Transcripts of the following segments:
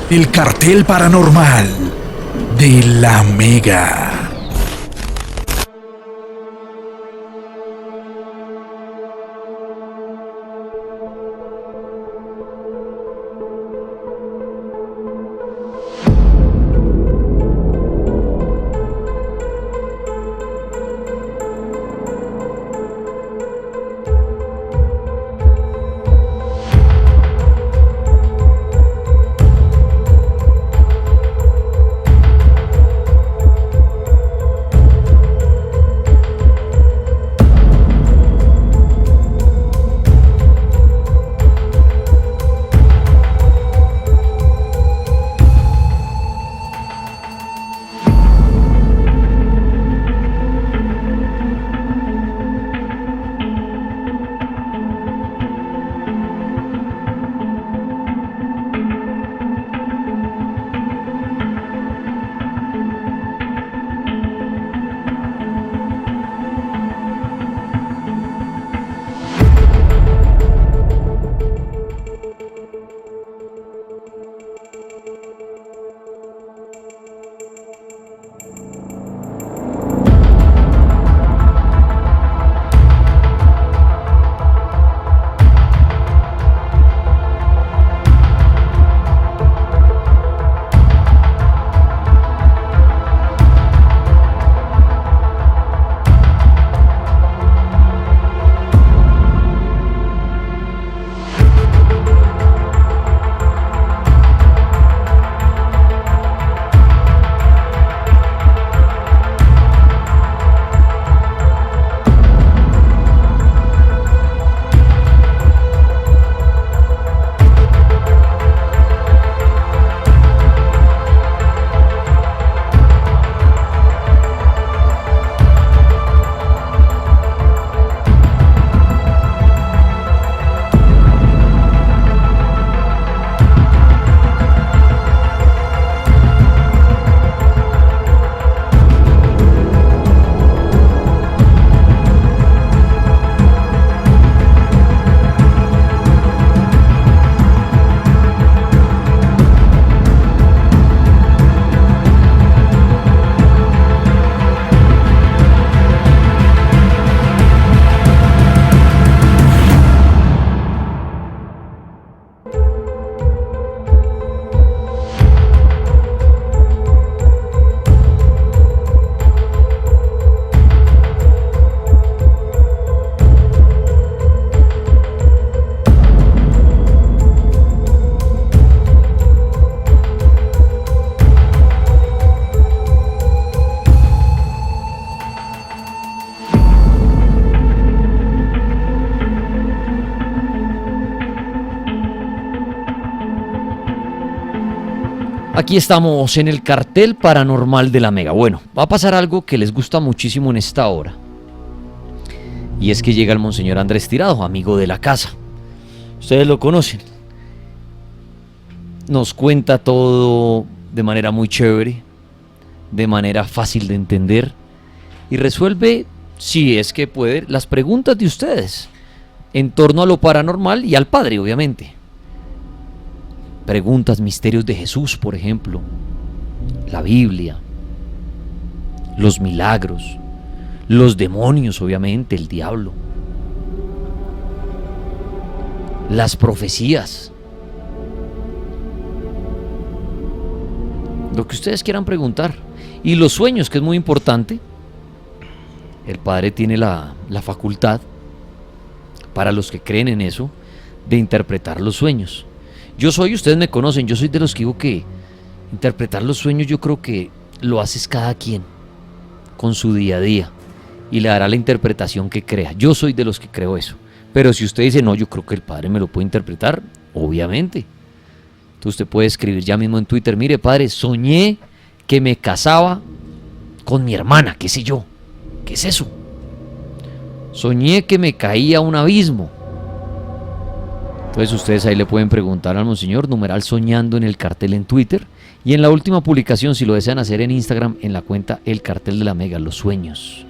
El cartel paranormal de la Mega. Aquí estamos en el cartel paranormal de la Mega. Bueno, va a pasar algo que les gusta muchísimo en esta hora. Y es que llega el Monseñor Andrés Tirado, amigo de la casa. Ustedes lo conocen. Nos cuenta todo de manera muy chévere, de manera fácil de entender. Y resuelve, si es que puede, las preguntas de ustedes en torno a lo paranormal y al Padre, obviamente. Preguntas, misterios de Jesús, por ejemplo, la Biblia, los milagros, los demonios, obviamente, el diablo, las profecías, lo que ustedes quieran preguntar, y los sueños, que es muy importante. El Padre tiene la facultad, para los que creen en eso, de interpretar los sueños. Ustedes me conocen, yo soy de los que digo que interpretar los sueños, yo creo que lo haces cada quien con su día a día y le dará la interpretación que crea. Yo soy de los que creo eso. Pero si usted dice, no, yo creo que el Padre me lo puede interpretar, obviamente. Entonces usted puede escribir ya mismo en Twitter: mire, Padre, soñé que me casaba con mi hermana, qué sé yo, ¿qué es eso? Soñé que me caía a un abismo. Entonces ustedes ahí le pueden preguntar al Monseñor, numeral soñando en el cartel en Twitter, y en la última publicación, si lo desean hacer en Instagram, en la cuenta El Cartel de la Mega, los sueños.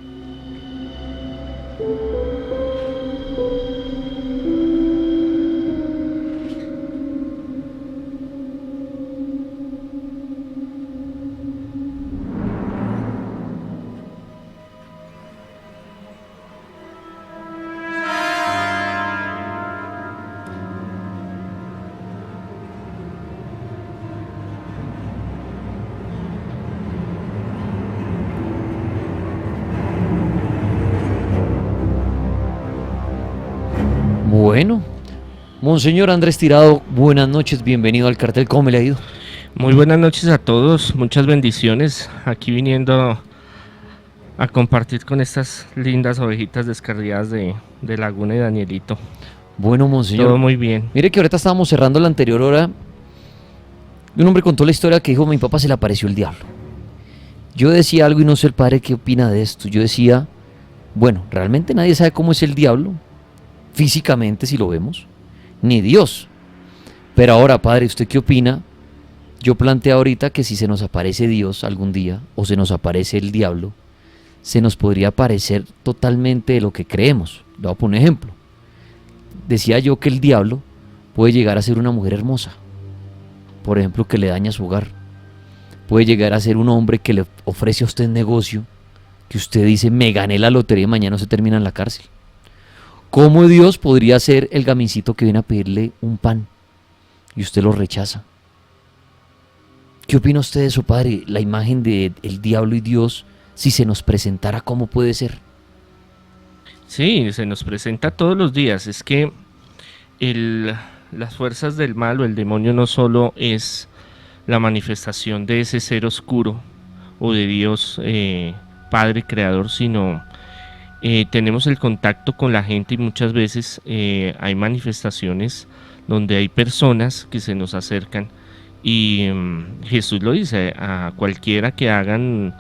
Bueno, Monseñor Andrés Tirado, buenas noches, bienvenido al cartel, ¿cómo me le ha ido? Muy buenas noches a todos, muchas bendiciones. Aquí viniendo a compartir con estas lindas ovejitas descarriadas de Laguna y Danielito. Bueno, Monseñor. Todo muy bien. Mire que ahorita estábamos cerrando la anterior hora. Y un hombre contó la historia que dijo: mi papá se le apareció el diablo. Yo decía algo y no sé el padre qué opina de esto. Yo decía, bueno, realmente nadie sabe cómo es el diablo, físicamente si lo vemos, ni Dios. Pero ahora, padre, ¿usted qué opina? Yo planteé ahorita que si se nos aparece Dios algún día, o se nos aparece el diablo, se nos podría aparecer totalmente de lo que creemos. Le voy a poner un ejemplo. Decía yo que el diablo puede llegar a ser una mujer hermosa, por ejemplo, que le daña su hogar. Puede llegar a ser un hombre que le ofrece a usted negocio, que usted dice, me gané la lotería y mañana se termina en la cárcel. ¿Cómo Dios podría ser el gamincito que viene a pedirle un pan y usted lo rechaza? ¿Qué opina usted de eso, padre? La imagen del diablo y Dios, si se nos presentara, ¿cómo puede ser? Sí, se nos presenta todos los días. Es que las fuerzas del mal o el demonio no solo es la manifestación de ese ser oscuro o de Dios Padre Creador, sino tenemos el contacto con la gente y muchas veces hay manifestaciones donde hay personas que se nos acercan y Jesús lo dice, a cualquiera que hagan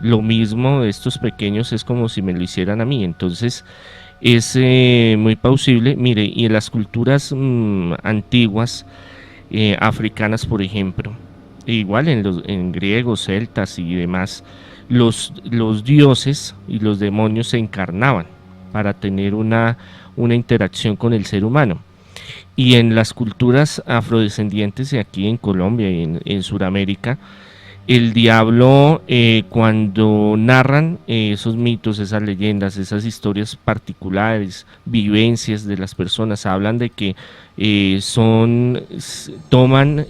lo mismo de estos pequeños es como si me lo hicieran a mí. Entonces es muy plausible. Mire, y en las culturas antiguas, africanas por ejemplo, igual en griegos, celtas y demás, los dioses y los demonios se encarnaban para tener una interacción con el ser humano. Y en las culturas afrodescendientes, aquí en Colombia y en Sudamérica, el diablo, cuando narran esos mitos, esas leyendas, esas historias particulares, vivencias de las personas, hablan de que toman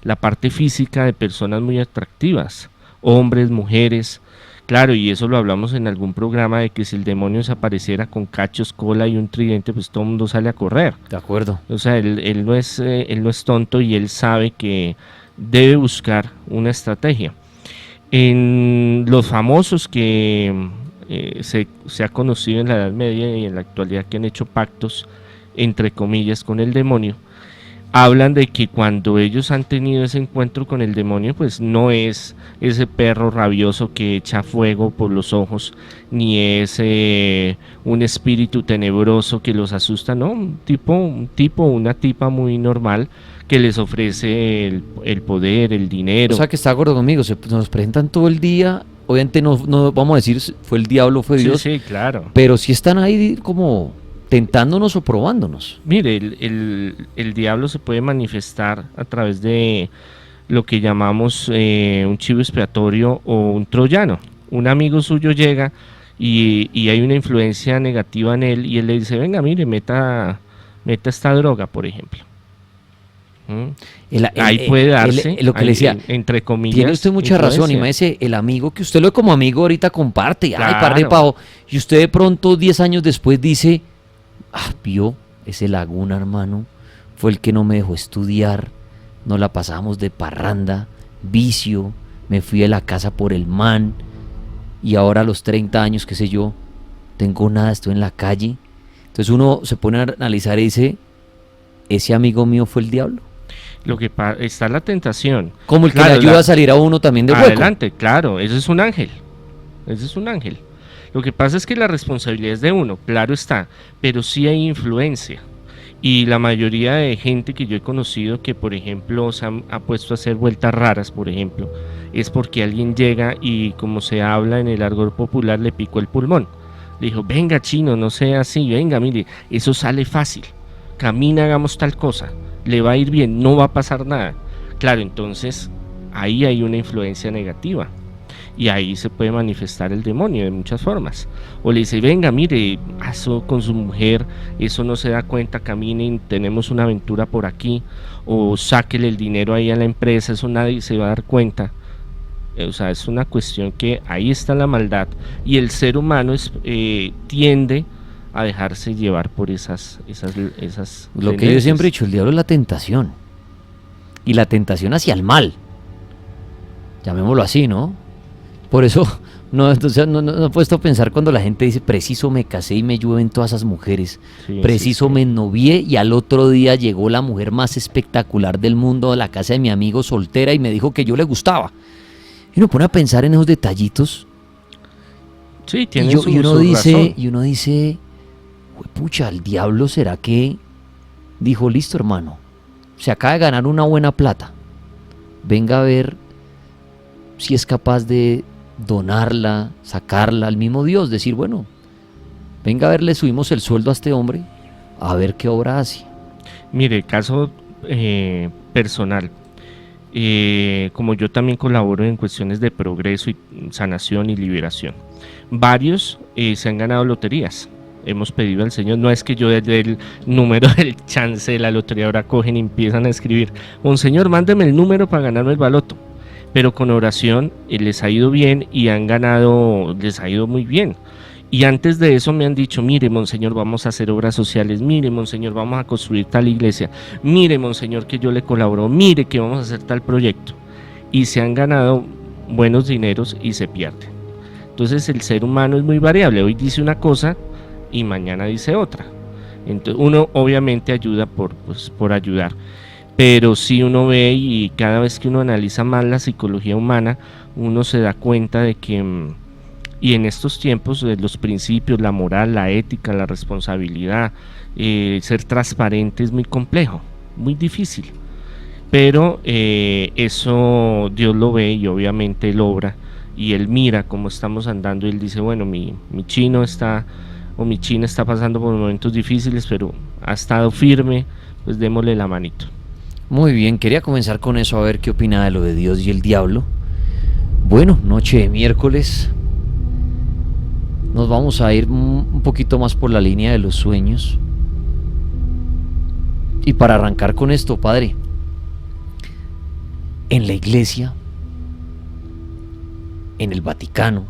la parte física de personas muy atractivas, hombres, mujeres. Claro, y eso lo hablamos en algún programa, de que si el demonio se apareciera con cachos, cola y un tridente, pues todo el mundo sale a correr. De acuerdo. O sea, él no es tonto y él sabe que debe buscar una estrategia. En los famosos que se ha conocido en la Edad Media y en la actualidad, que han hecho pactos, entre comillas, con el demonio, hablan de que cuando ellos han tenido ese encuentro con el demonio, pues no es ese perro rabioso que echa fuego por los ojos, ni es un espíritu tenebroso que los asusta, no, una tipa muy normal que les ofrece el poder, el dinero. O sea que está de acuerdo conmigo, nos presentan todo el día, obviamente no vamos a decir fue el diablo, fue Dios. Sí, claro. Pero sí están ahí como tentándonos o probándonos. Mire, el diablo se puede manifestar a través de lo que llamamos un chivo expiatorio o un troyano. Un amigo suyo llega y hay una influencia negativa en él y él le dice, venga, mire, meta esta droga, por ejemplo. Ahí puede darse, lo que le decía, entre comillas. Tiene usted mucha razón, y me dice, el amigo que usted lo ve como amigo ahorita comparte, Claro. ay, padre Pao, y usted de pronto 10 años después dice, vio, ese Laguna, hermano, fue el que no me dejó estudiar, nos la pasamos de parranda, vicio, me fui de la casa por el man, y ahora a los 30 años, qué sé yo, tengo nada, estoy en la calle. Entonces uno se pone a analizar y dice, ese amigo mío fue el diablo. Lo que está la tentación. Como el que le ayuda a salir a uno también de hueco. Adelante, claro, ese es un ángel. Ese es un ángel. Lo que pasa es que la responsabilidad es de uno, claro está, pero sí hay influencia. Y la mayoría de gente que yo he conocido que, por ejemplo, ha puesto a hacer vueltas raras, por ejemplo, es porque alguien llega y, como se habla en el argot popular, le picó el pulmón. Le dijo, venga chino, no sea así, venga, mire, eso sale fácil. Camina, hagamos tal cosa, le va a ir bien, no va a pasar nada. Claro, entonces ahí hay una influencia negativa y ahí se puede manifestar el demonio de muchas formas. O le dice, venga, mire, eso con su mujer, eso no se da cuenta, caminen, tenemos una aventura por aquí, o sáquele el dinero ahí a la empresa, eso nadie se va a dar cuenta. O sea, es una cuestión que ahí está la maldad y el ser humano tiende a dejarse llevar por esas Lo que yo siempre he dicho, el diablo es la tentación. Y la tentación hacia el mal. Llamémoslo así, ¿no? Por eso no he puesto a pensar cuando la gente dice, preciso me casé y me llueven todas esas mujeres. Sí, Preciso sí. me ennovié y al otro día llegó la mujer más espectacular del mundo a la casa de mi amigo soltera y me dijo que yo le gustaba. Y uno pone a pensar en esos detallitos. Sí, Y, tiene y uno su dice, razón. pucha, el diablo será que dijo, listo hermano, se acaba de ganar una buena plata, venga a ver si es capaz de donarla, sacarla al mismo Dios, decir, bueno, venga a ver, le subimos el sueldo a este hombre, a ver qué obra hace. Mire, caso personal. Como yo también colaboro en cuestiones de progreso y sanación y liberación, varios se han ganado loterías. Hemos pedido al Señor, no es que yo desde el número del chance de la lotería ahora cogen y empiezan a escribir, Monseñor, mándeme el número para ganarme el baloto, pero con oración les ha ido bien y han ganado, les ha ido muy bien. Y antes de eso me han dicho, mire, Monseñor, vamos a hacer obras sociales, mire, Monseñor, vamos a construir tal iglesia, mire, Monseñor, que yo le colaboro, mire, que vamos a hacer tal proyecto. Y se han ganado buenos dineros y se pierden. Entonces el ser humano es muy variable, hoy dice una cosa y mañana dice otra. Entonces uno obviamente ayuda por ayudar, pero si uno ve y cada vez que uno analiza más la psicología humana, uno se da cuenta de que... Y en estos tiempos, los principios, la moral, la ética, la responsabilidad, ser transparente es muy complejo, muy difícil. Pero eso Dios lo ve y obviamente Él obra y Él mira cómo estamos andando y Él dice, bueno, mi chino está, o mi china está pasando por momentos difíciles, pero ha estado firme, pues démosle la manito. Muy bien, quería comenzar con eso, a ver qué opina de lo de Dios y el diablo. Bueno, noche de miércoles. Nos vamos a ir un poquito más por la línea de los sueños. Y para arrancar con esto, padre, en la iglesia, en el Vaticano,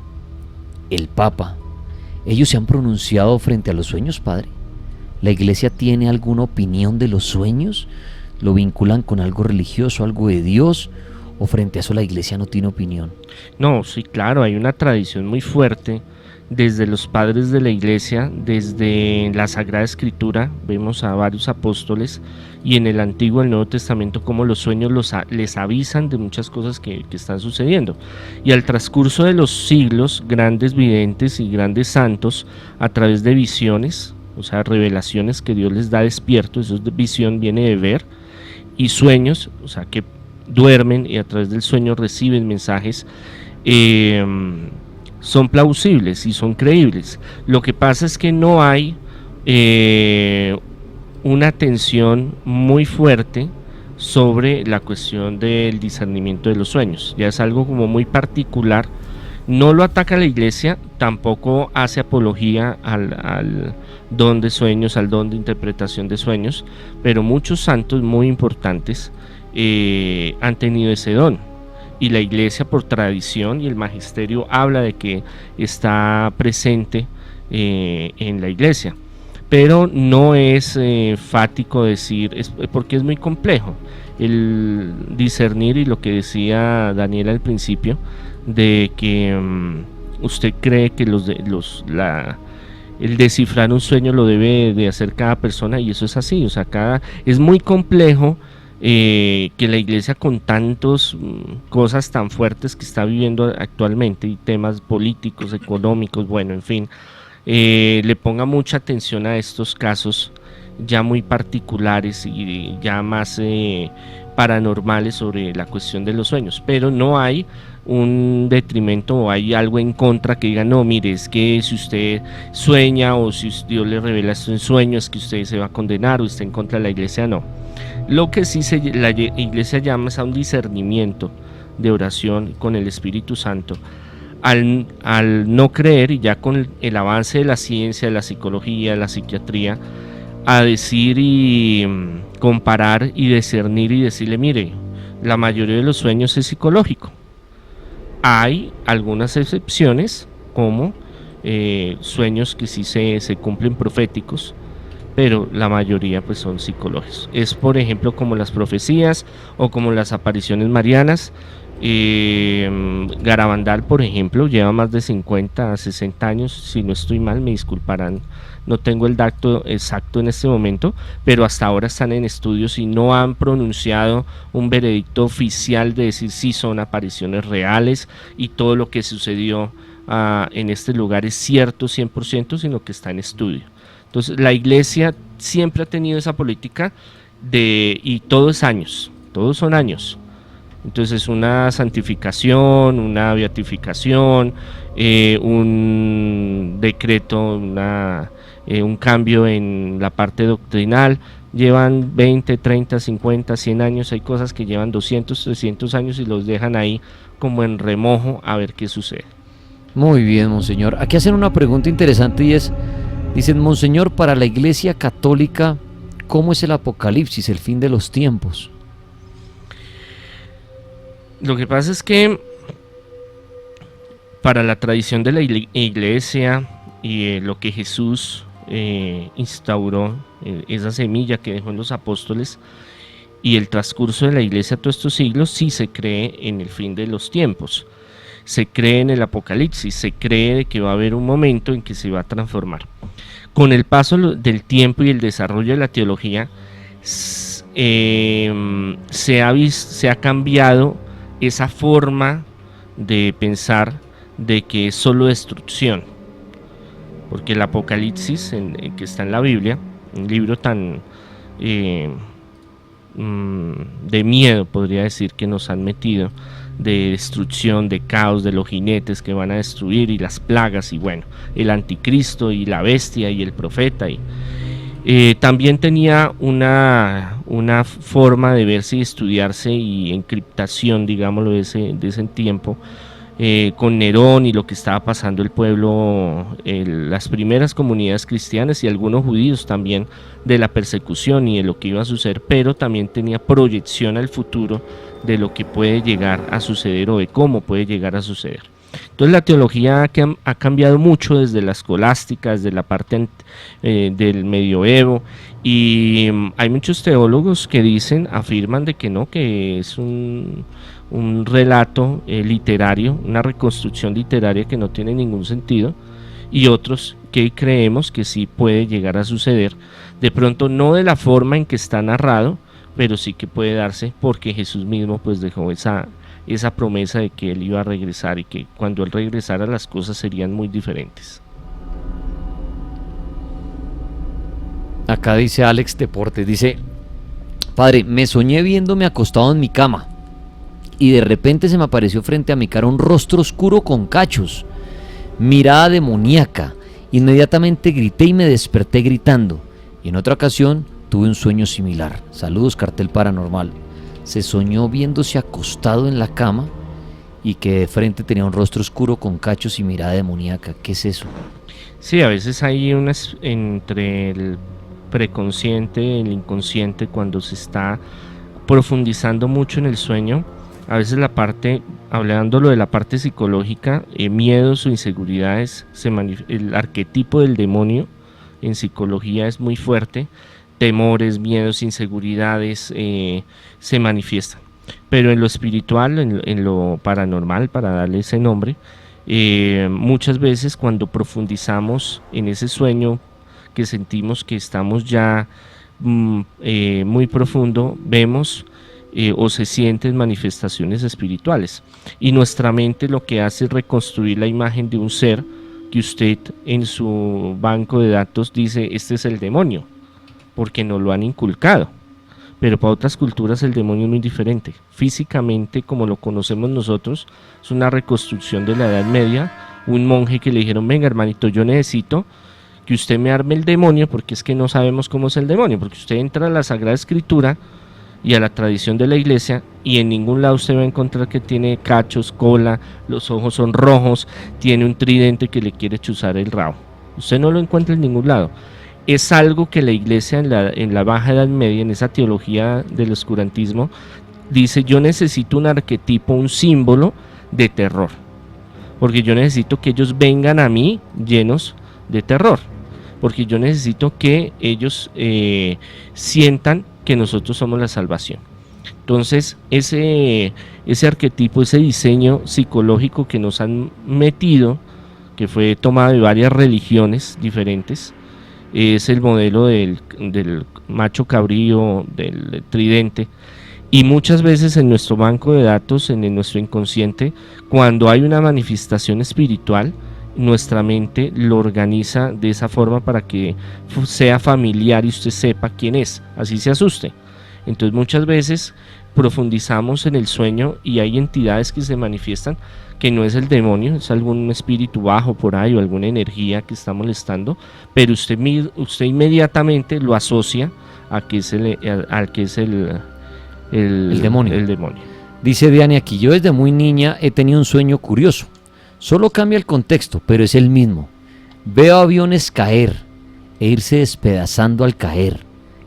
el Papa, ellos se han pronunciado frente a los sueños, padre. ¿La iglesia tiene alguna opinión de los sueños? ¿Lo vinculan con algo religioso, algo de Dios? ¿O frente a eso la iglesia no tiene opinión? No, sí, claro, hay una tradición muy fuerte desde los padres de la iglesia, desde la Sagrada Escritura, vemos a varios apóstoles y en el Antiguo y el Nuevo Testamento como los sueños les avisan de muchas cosas que están sucediendo. Y al transcurso de los siglos, grandes videntes y grandes santos, a través de visiones, o sea, revelaciones que Dios les da despierto, eso es visión, viene de ver, y sueños, o sea, que duermen y a través del sueño reciben mensajes, son plausibles y son creíbles. Lo que pasa es que no hay una atención muy fuerte sobre la cuestión del discernimiento de los sueños. Ya es algo como muy particular. No lo ataca la iglesia, tampoco hace apología al don de sueños, al don de interpretación de sueños, pero muchos santos muy importantes han tenido ese don. Y la iglesia por tradición y el magisterio habla de que está presente en la iglesia, pero no es fático decir, porque es muy complejo el discernir, y lo que decía Daniel al principio, de que usted cree que el descifrar un sueño lo debe de hacer cada persona, y eso es así, o sea, es muy complejo. Que la iglesia, con tantas cosas tan fuertes que está viviendo actualmente y temas políticos, económicos, bueno, en fin, le ponga mucha atención a estos casos ya muy particulares y ya más paranormales sobre la cuestión de los sueños, pero no hay un detrimento o hay algo en contra que diga, no, mire, es que si usted sueña o si Dios le revela esto en sueños, es que usted se va a condenar o está en contra de la iglesia. No. Lo que sí la iglesia llama es a un discernimiento de oración con el Espíritu Santo. Al no creer, y ya con el avance de la ciencia, de la psicología, de la psiquiatría, a decir y comparar y discernir y decirle, mire, la mayoría de los sueños es psicológico. Hay algunas excepciones, como sueños que sí se cumplen proféticos, pero la mayoría pues son psicológicos. Es por ejemplo como las profecías o como las apariciones marianas. Garabandal, por ejemplo, lleva más de 50 a 60 años, si no estoy mal, me disculparán, no tengo el dato exacto en este momento, pero hasta ahora están en estudios y no han pronunciado un veredicto oficial de decir si son apariciones reales y todo lo que sucedió en este lugar es cierto 100%, sino que está en estudio. Entonces la iglesia siempre ha tenido esa política y todo es años, todos son años. Entonces una santificación, una beatificación, un decreto, un cambio en la parte doctrinal, llevan 20, 30, 50, 100 años, hay cosas que llevan 200, 300 años y los dejan ahí como en remojo a ver qué sucede. Muy bien, monseñor. Aquí hacen una pregunta interesante y dicen, monseñor, para la Iglesia Católica, ¿cómo es el Apocalipsis, el fin de los tiempos? Lo que pasa es que para la tradición de la iglesia y lo que Jesús instauró, esa semilla que dejó en los apóstoles y el transcurso de la iglesia todos estos siglos, sí se cree en el fin de los tiempos, se cree en el Apocalipsis, se cree de que va a haber un momento en que se va a transformar. Con el paso del tiempo y el desarrollo de la teología, se ha cambiado esa forma de pensar de que es solo destrucción, porque el Apocalipsis que está en la Biblia, un libro tan de miedo, podría decir, que nos han metido, de destrucción, de caos, de los jinetes que van a destruir y las plagas y bueno, el anticristo y la bestia y el profeta también tenía una forma de verse y estudiarse y encriptación, digámoslo, de ese tiempo, con Nerón y lo que estaba pasando el pueblo, las primeras comunidades cristianas y algunos judíos también, de la persecución y de lo que iba a suceder, pero también tenía proyección al futuro de lo que puede llegar a suceder o de cómo puede llegar a suceder. Entonces la teología ha cambiado mucho desde la escolástica, desde la parte del medioevo, y hay muchos teólogos que afirman de que no, que es un relato literario, una reconstrucción literaria que no tiene ningún sentido, y otros que creemos que sí puede llegar a suceder, de pronto no de la forma en que está narrado, pero sí que puede darse porque Jesús mismo pues dejó esa promesa de que Él iba a regresar y que cuando Él regresara las cosas serían muy diferentes. Acá dice Alex Deportes, dice, padre, me soñé viéndome acostado en mi cama y de repente se me apareció frente a mi cara un rostro oscuro con cachos, mirada demoníaca. Inmediatamente grité y me desperté gritando, y en otra ocasión tuve un sueño similar. Saludos, Cartel Paranormal. Se soñó viéndose acostado en la cama y que de frente tenía un rostro oscuro con cachos y mirada demoníaca. ¿Qué es eso? Sí, a veces hay entre el preconsciente y el inconsciente, cuando se está profundizando mucho en el sueño, a veces hablándolo de la parte psicológica, miedos o inseguridades, el arquetipo del demonio en psicología es muy fuerte, temores, miedos, inseguridades se manifiestan. Pero en lo espiritual, en lo paranormal, para darle ese nombre, muchas veces cuando profundizamos en ese sueño, que sentimos que estamos ya muy profundo, vemos o se sienten manifestaciones espirituales. Y nuestra mente lo que hace es reconstruir la imagen de un ser que usted en su banco de datos dice, este es el demonio, porque nos lo han inculcado. Pero para otras culturas el demonio es muy diferente. Físicamente, como lo conocemos nosotros, es una reconstrucción de la Edad Media. Un monje que le dijeron, venga hermanito, yo necesito que usted me arme el demonio, porque es que no sabemos cómo es el demonio, porque usted entra a la Sagrada Escritura y a la tradición de la iglesia y en ningún lado usted va a encontrar que tiene cachos, cola, los ojos son rojos, tiene un tridente que le quiere chuzar el rabo. Usted no lo encuentra en ningún lado. Es algo que la iglesia en la Baja Edad Media, en esa teología del oscurantismo, dice, yo necesito un arquetipo, un símbolo de terror. porque yo necesito que ellos vengan a mí llenos de terror, porque yo necesito que ellos sientan que nosotros somos la salvación. Entonces ese arquetipo, ese diseño psicológico que nos han metido, que fue tomado de varias religiones diferentes, es el modelo del macho cabrío, del tridente. Y muchas veces en nuestro banco de datos, en nuestro inconsciente, cuando hay una manifestación espiritual, nuestra mente lo organiza de esa forma para que sea familiar y usted sepa quién es, así se asuste. Entonces muchas veces profundizamos en el sueño y hay entidades que se manifiestan que no es el demonio, es algún espíritu bajo por ahí o alguna energía que está molestando, pero usted inmediatamente lo asocia a que es el demonio. El demonio. Dice Diane aquí, yo desde muy niña he tenido un sueño curioso. Solo cambia el contexto, pero es el mismo. Veo aviones caer e irse despedazando al caer.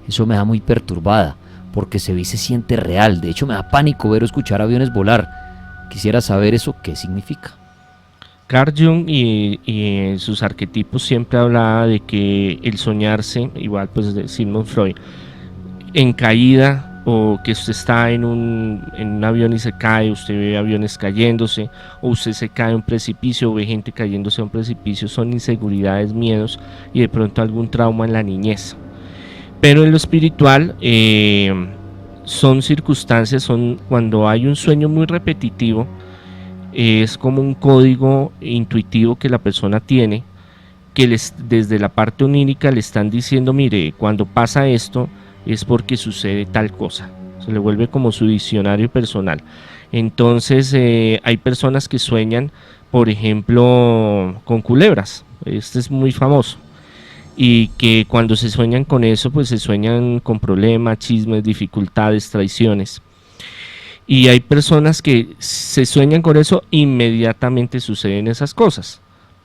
Eso me da muy perturbada, porque se ve y se siente real. De hecho, me da pánico ver o escuchar aviones volar. Quisiera saber eso qué significa. Carl Jung y en sus arquetipos siempre hablaba de que el soñarse, igual pues de Sigmund Freud, en caída, o que usted está en un avión y se cae, usted ve aviones cayéndose, o usted se cae a un precipicio, o ve gente cayéndose a un precipicio, son inseguridades, miedos y de pronto algún trauma en la niñez. Pero en lo espiritual son circunstancias, son cuando hay un sueño muy repetitivo, es como un código intuitivo que la persona tiene, que desde la parte onírica le están diciendo, mire, cuando pasa esto, es porque sucede tal cosa. Se le vuelve como su diccionario personal. Entonces hay personas que sueñan, por ejemplo, con culebras. Este es muy famoso. Y que cuando se sueñan con eso, pues se sueñan con problemas, chismes, dificultades, traiciones. Y hay personas que se sueñan con eso, inmediatamente suceden esas cosas.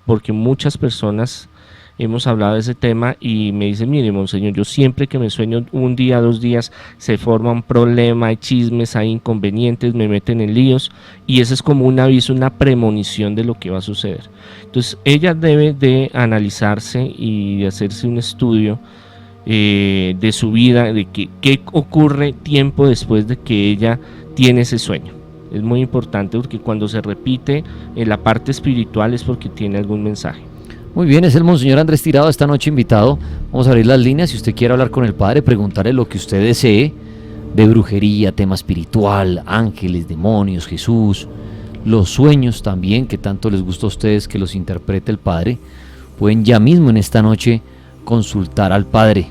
Porque muchas personas hemos hablado de ese tema y me dicen, mire, monseñor, yo siempre que me sueño un día, 2 días, se forma un problema, hay chismes, hay inconvenientes, me meten en líos, y eso es como un aviso, una premonición de lo que va a suceder. Entonces ella debe de analizarse y de hacerse un estudio de su vida, de qué ocurre tiempo después de que ella tiene ese sueño. Es muy importante porque cuando se repite en la parte espiritual es porque tiene algún mensaje. Muy bien, es el Monseñor Andrés Tirado esta noche invitado. Vamos a abrir las líneas. Si usted quiere hablar con el Padre, preguntarle lo que usted desee, de brujería, tema espiritual, ángeles, demonios, Jesús, los sueños también, que tanto les gusta a ustedes que los interprete el Padre, pueden ya mismo en esta noche consultar al Padre.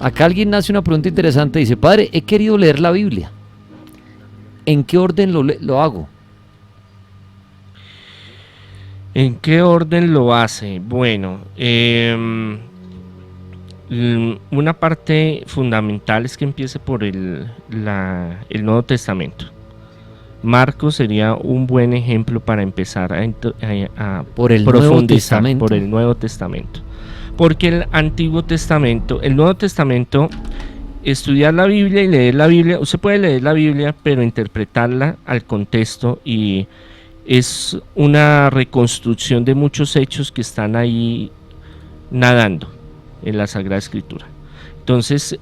Acá alguien hace una pregunta interesante, dice, Padre, he querido leer la Biblia. ¿En qué orden lo hago? ¿En qué orden lo hace? Bueno, una parte fundamental es que empiece por el Nuevo Testamento. Marcos sería un buen ejemplo para empezar a por el profundizar por el Nuevo Testamento. Porque el Antiguo Testamento, el Nuevo Testamento, estudiar la Biblia y leer la Biblia, usted puede leer la Biblia, pero interpretarla al contexto, y es una reconstrucción de muchos hechos que están ahí nadando en la Sagrada Escritura. Entonces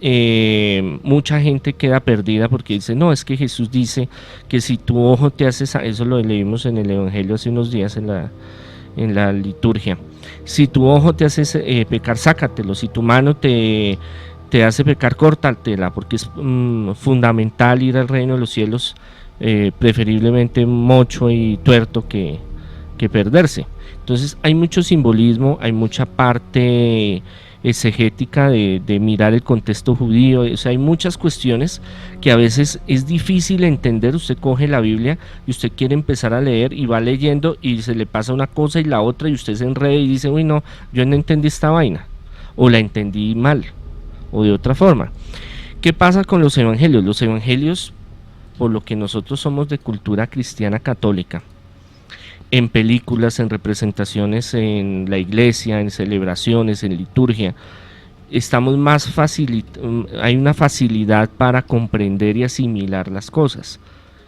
mucha gente queda perdida porque dice, no, es que Jesús dice que si tu ojo te hace, eso lo leímos en el Evangelio hace unos días en la liturgia, si tu ojo te hace pecar, sácatelo, si tu mano te hace pecar, córtatela, porque es fundamental ir al reino de los cielos, preferiblemente mocho y tuerto que perderse. Entonces hay mucho simbolismo, hay mucha parte exegética de mirar el contexto judío, o sea, hay muchas cuestiones que a veces es difícil entender. Usted coge la Biblia y usted quiere empezar a leer y va leyendo y se le pasa una cosa y la otra y usted se enreda y dice, uy, no, yo no entendí esta vaina, o la entendí mal, o de otra forma. ¿Qué pasa con los evangelios? Los evangelios, por lo que nosotros somos de cultura cristiana católica, en películas, en representaciones en la iglesia, en celebraciones, en liturgia, estamos más hay una facilidad para comprender y asimilar las cosas.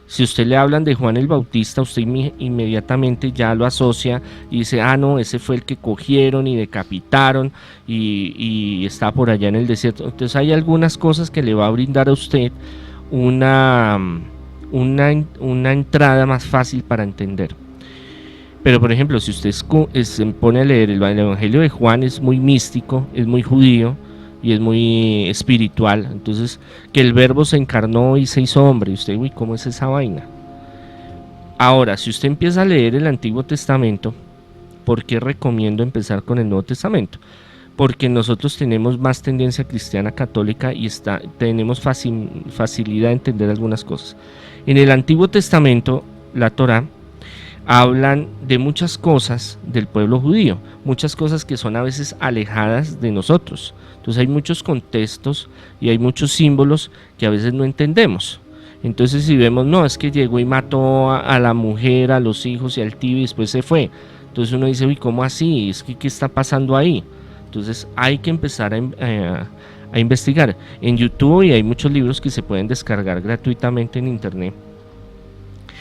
Si usted le hablan de Juan el Bautista, usted inmediatamente ya lo asocia y dice, ah, no, ese fue el que cogieron y decapitaron y está por allá en el desierto. Entonces hay algunas cosas que le va a brindar a usted una entrada más fácil para entender. Pero por ejemplo, si usted se pone a leer el Evangelio de Juan, es muy místico, es muy judío y es muy espiritual. Entonces, que el Verbo se encarnó y se hizo hombre, y usted, uy, ¿cómo es esa vaina? Ahora, si usted empieza a leer el Antiguo Testamento, ¿por qué recomiendo empezar con el Nuevo Testamento? Porque nosotros tenemos más tendencia cristiana católica y tenemos facilidad de entender algunas cosas. En el Antiguo Testamento, la Torá, hablan de muchas cosas del pueblo judío, muchas cosas que son a veces alejadas de nosotros. Entonces hay muchos contextos y hay muchos símbolos que a veces no entendemos. Entonces si vemos, no, es que llegó y mató a la mujer, a los hijos y al tío y después se fue. Entonces uno dice, uy, ¿cómo así? Es que, ¿qué está pasando ahí? Entonces hay que empezar a investigar. En YouTube y hay muchos libros que se pueden descargar gratuitamente en internet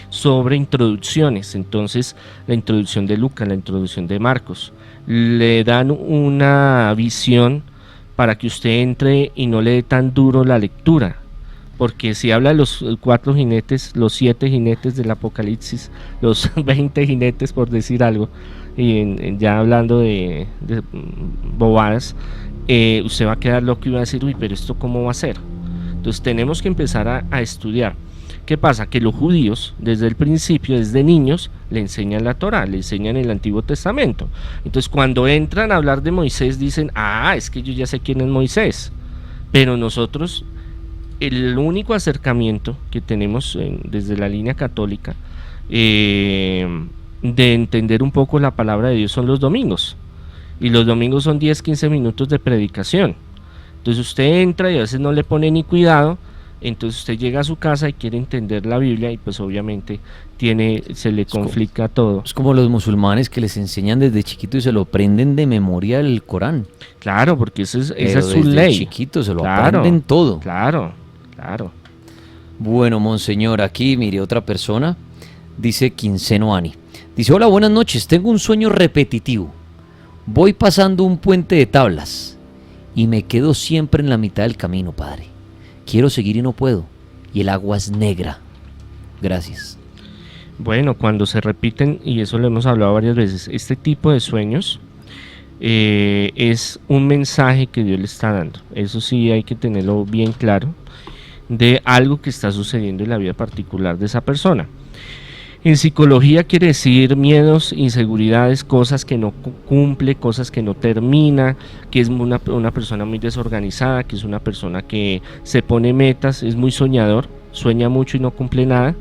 sobre introducciones. Entonces la introducción de Lucas, la introducción de Marcos, le dan una visión para que usted entre y no le dé tan duro la lectura, porque si habla de los 4 jinetes, los 7 jinetes del Apocalipsis, los 20 jinetes por decir algo, y ya hablando de bobadas, usted va a quedar loco y va a decir, uy, pero esto cómo va a ser. Entonces tenemos que empezar a estudiar. ¿Qué pasa? Que los judíos, desde el principio, desde niños, le enseñan la Torá, le enseñan el Antiguo Testamento. Entonces, cuando entran a hablar de Moisés, dicen, ah, es que yo ya sé quién es Moisés. Pero nosotros, el único acercamiento que tenemos desde la línea católica de entender un poco la palabra de Dios son los domingos. Y los domingos son 10-15 minutos de predicación. Entonces usted entra y a veces no le pone ni cuidado. Entonces usted llega a su casa y quiere entender la Biblia y pues obviamente se le complica todo. Es como los musulmanes que les enseñan desde chiquito y se lo aprenden de memoria el Corán. Claro, porque esa es su desde ley. Chiquito se lo aprenden todo. Claro. Bueno, monseñor, aquí mire otra persona, dice Quinceno Ani. Dice, hola, buenas noches, tengo un sueño repetitivo. Voy pasando un puente de tablas y me quedo siempre en la mitad del camino, padre. Quiero seguir y no puedo, y el agua es negra. Gracias. Bueno, cuando se repiten, y eso lo hemos hablado varias veces, este tipo de sueños es un mensaje que Dios le está dando. Eso sí hay que tenerlo bien claro, de algo que está sucediendo en la vida particular de esa persona. En psicología quiere decir miedos, inseguridades, cosas que no cumple, cosas que no termina, que es una persona muy desorganizada, que es una persona que se pone metas, es muy soñador, sueña mucho y no cumple nada.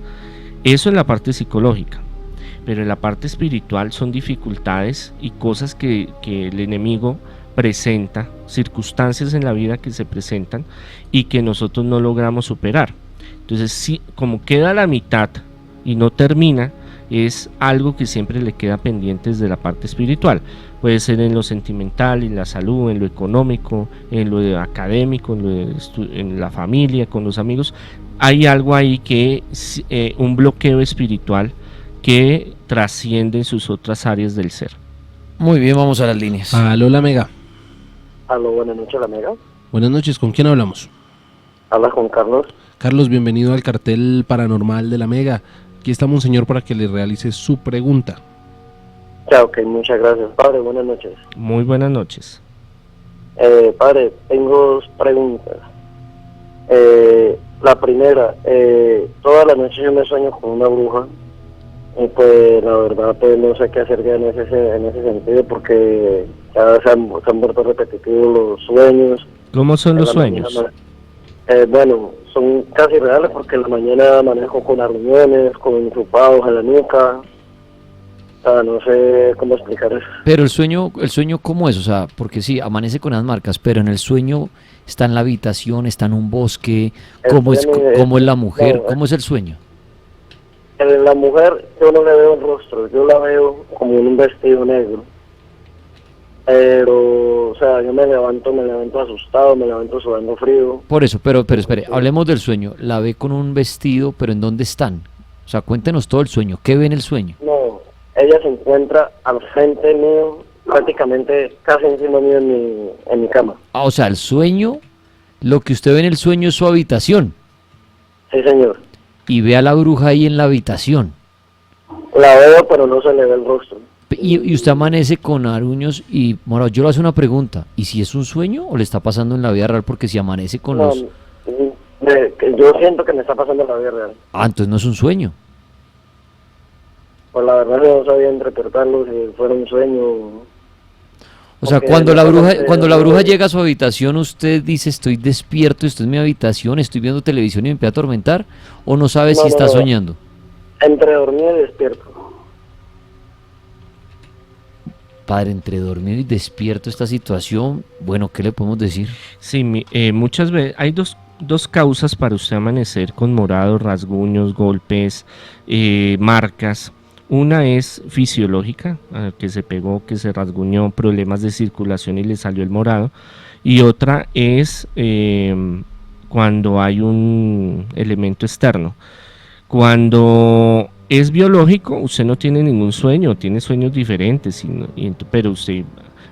Eso en la parte psicológica. Pero en la parte espiritual son dificultades y cosas que el enemigo presenta, circunstancias en la vida que se presentan y que nosotros no logramos superar. Entonces, sí, como queda a la mitad y no termina, es algo que siempre le queda pendiente desde la parte espiritual. Puede ser en lo sentimental, en la salud, en lo económico, en lo académico, en la familia, con los amigos. Hay algo ahí que es un bloqueo espiritual que trasciende sus otras áreas del ser. Muy bien, vamos a las líneas. Aló, la Mega. Aló, buenas noches, la Mega. Buenas noches, ¿con quién hablamos? Habla con Carlos. Carlos, bienvenido al cartel paranormal de la Mega. Aquí está Monseñor para que le realice su pregunta. Ya, ok, muchas gracias. Padre, buenas noches. Muy buenas noches. Padre, tengo 2 preguntas. La primera, toda la noche yo me sueño con una bruja. Y pues la verdad pues no sé qué hacer ya en ese sentido, porque ya se han vuelto repetitivos los sueños. ¿Cómo son los sueños? Bueno, son casi reales porque en la mañana manejo con arruñones, con enchufados en la nuca. O sea, no sé cómo explicar eso. Pero el sueño ¿cómo es? O sea, porque sí, amanece con las marcas, pero en el sueño está en la habitación, está en un bosque. ¿Cómo es la mujer? No, ¿Cómo es el sueño? En la mujer yo no le veo el rostro, yo la veo como en un vestido negro. Pero, o sea, yo me levanto asustado, me levanto sudando frío. Por eso, pero espere, hablemos del sueño. La ve con un vestido, pero ¿en dónde están? O sea, cuéntenos todo el sueño. ¿Qué ve en el sueño? No, ella se encuentra al frente mío, prácticamente casi encima mío en mi cama. Ah, o sea, el sueño, lo que usted ve en el sueño es su habitación. Sí, señor. Y ve a la bruja ahí en la habitación. La veo, pero no se le ve el rostro. Y usted amanece con aruños y, bueno, yo le hago una pregunta. ¿Y si es un sueño o le está pasando en la vida real? Porque si amanece con No, los... yo siento que me está pasando en la vida real. Ah, entonces no es un sueño. Pues la verdad yo no sabía interpretarlo, si fuera un sueño. O sea, Porque cuando la bruja no- llega a su habitación, usted dice, estoy despierto, estoy en mi habitación, estoy viendo televisión y me empieza a atormentar, o no sabe No, si no, está no. soñando. Entre dormido y despierto. Padre, entre dormido y despierto esta situación, bueno, ¿qué le podemos decir? Sí, muchas veces hay dos causas para usted amanecer con morados, rasguños, golpes, marcas. Una es fisiológica, que se pegó, que se rasguñó, problemas de circulación y le salió el morado. Y otra es cuando hay un elemento externo. Cuando es biológico, usted no tiene ningún sueño, tiene sueños diferentes, pero usted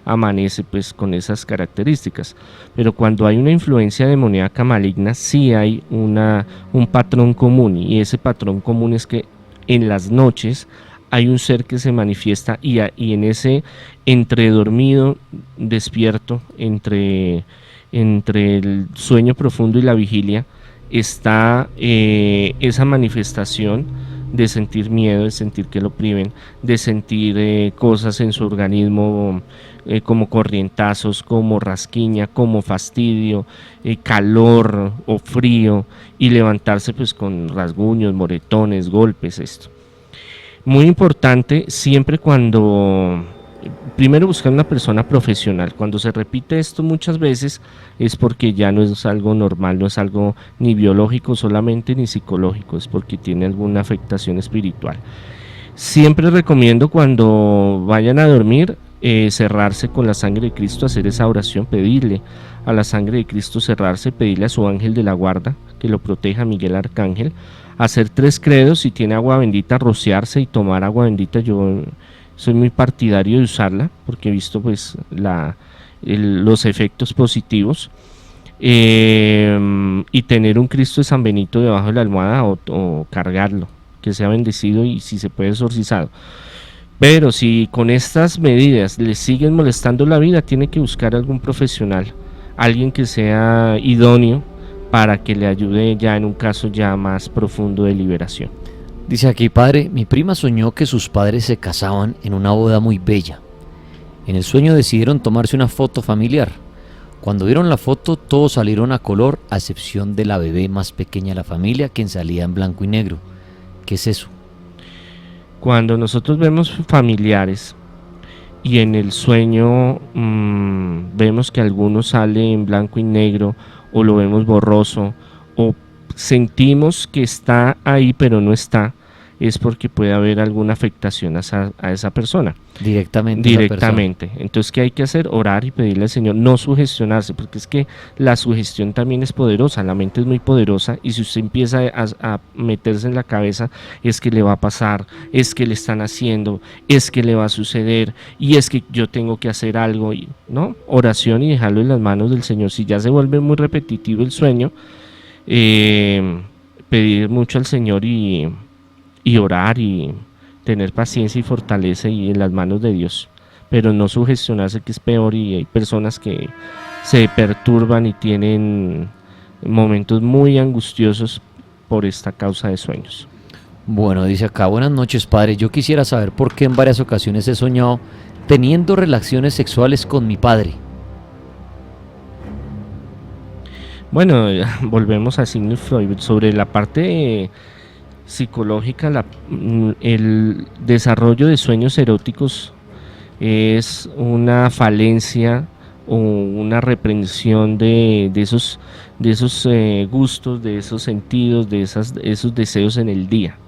amanece pues con esas características. Pero cuando hay una influencia demoníaca maligna, sí hay un patrón común, y ese patrón común es que en las noches hay un ser que se manifiesta y en ese entre dormido, despierto, entre el sueño profundo y la vigilia, está esa manifestación de sentir miedo, de sentir que lo priven, de sentir cosas en su organismo como corrientazos, como rasquiña, como fastidio, calor o frío, y levantarse pues con rasguños, moretones, golpes, esto. Muy importante siempre cuando... Primero buscar una persona profesional. Cuando se repite esto muchas veces es porque ya no es algo normal, no es algo ni biológico solamente ni psicológico, es porque tiene alguna afectación espiritual. Siempre recomiendo cuando vayan a dormir cerrarse con la sangre de Cristo, hacer esa oración, pedirle a la sangre de Cristo cerrarse, pedirle a su ángel de la guarda que lo proteja, Miguel Arcángel, hacer 3 credos, si tiene agua bendita, rociarse y tomar agua bendita. Yo soy muy partidario de usarla porque he visto pues los efectos positivos, y tener un Cristo de San Benito debajo de la almohada o cargarlo, que sea bendecido y si se puede exorcizado. Pero si con estas medidas le siguen molestando la vida, tiene que buscar algún profesional, alguien que sea idóneo para que le ayude ya en un caso ya más profundo de liberación. Dice aquí, padre, mi prima soñó que sus padres se casaban en una boda muy bella. En el sueño decidieron tomarse una foto familiar. Cuando vieron la foto, todos salieron a color, a excepción de la bebé más pequeña de la familia, quien salía en blanco y negro. ¿Qué es eso? Cuando nosotros vemos familiares y en el sueño vemos que alguno sale en blanco y negro, o lo vemos borroso, o sentimos que está ahí pero no está, es porque puede haber alguna afectación a esa persona. Directamente. Esa Directamente. Entonces, ¿qué hay que hacer? Orar y pedirle al Señor, no sugestionarse, porque es que la sugestión también es poderosa, la mente es muy poderosa, y si usted empieza a meterse en la cabeza, es que le va a pasar, es que le están haciendo, es que le va a suceder, y es que yo tengo que hacer algo, y no, oración y dejarlo en las manos del Señor. Si ya se vuelve muy repetitivo el sueño, pedir mucho al Señor y orar y tener paciencia y fortaleza y en las manos de Dios, pero no sugestionarse, que es peor, y hay personas que se perturban y tienen momentos muy angustiosos por esta causa de sueños. Bueno, dice acá, buenas noches, padre, yo quisiera saber por qué en varias ocasiones he soñado teniendo relaciones sexuales con mi padre. Bueno, volvemos a Sigmund Freud sobre la parte psicológica. El desarrollo de sueños eróticos es una falencia o una reprensión de esos gustos, de esos sentidos, de esos deseos en el día.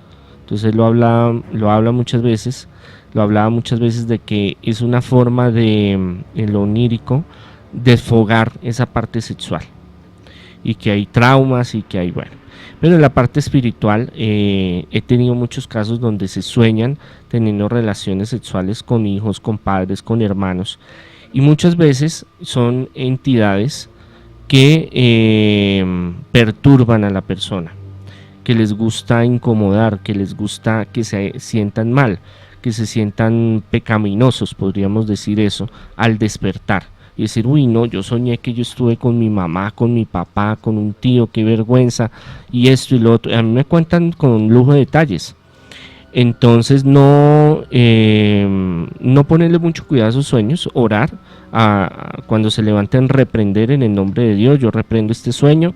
Entonces lo habla muchas veces lo hablaba muchas veces de que es una forma de, en lo onírico, desfogar esa parte sexual, y que hay traumas y que hay, bueno. Pero en la parte espiritual he tenido muchos casos donde se sueñan teniendo relaciones sexuales con hijos, con padres, con hermanos, y muchas veces son entidades que perturban a la persona, que les gusta incomodar, que les gusta que se sientan mal, que se sientan pecaminosos, podríamos decir eso, al despertar. Y decir, uy, no, yo soñé que yo estuve con mi mamá, con mi papá, con un tío, qué vergüenza, y esto y lo otro. A mí me cuentan con lujo de detalles. Entonces no ponerle mucho cuidado a sus sueños, orar, cuando se levanten, reprender en el nombre de Dios. Yo reprendo este sueño,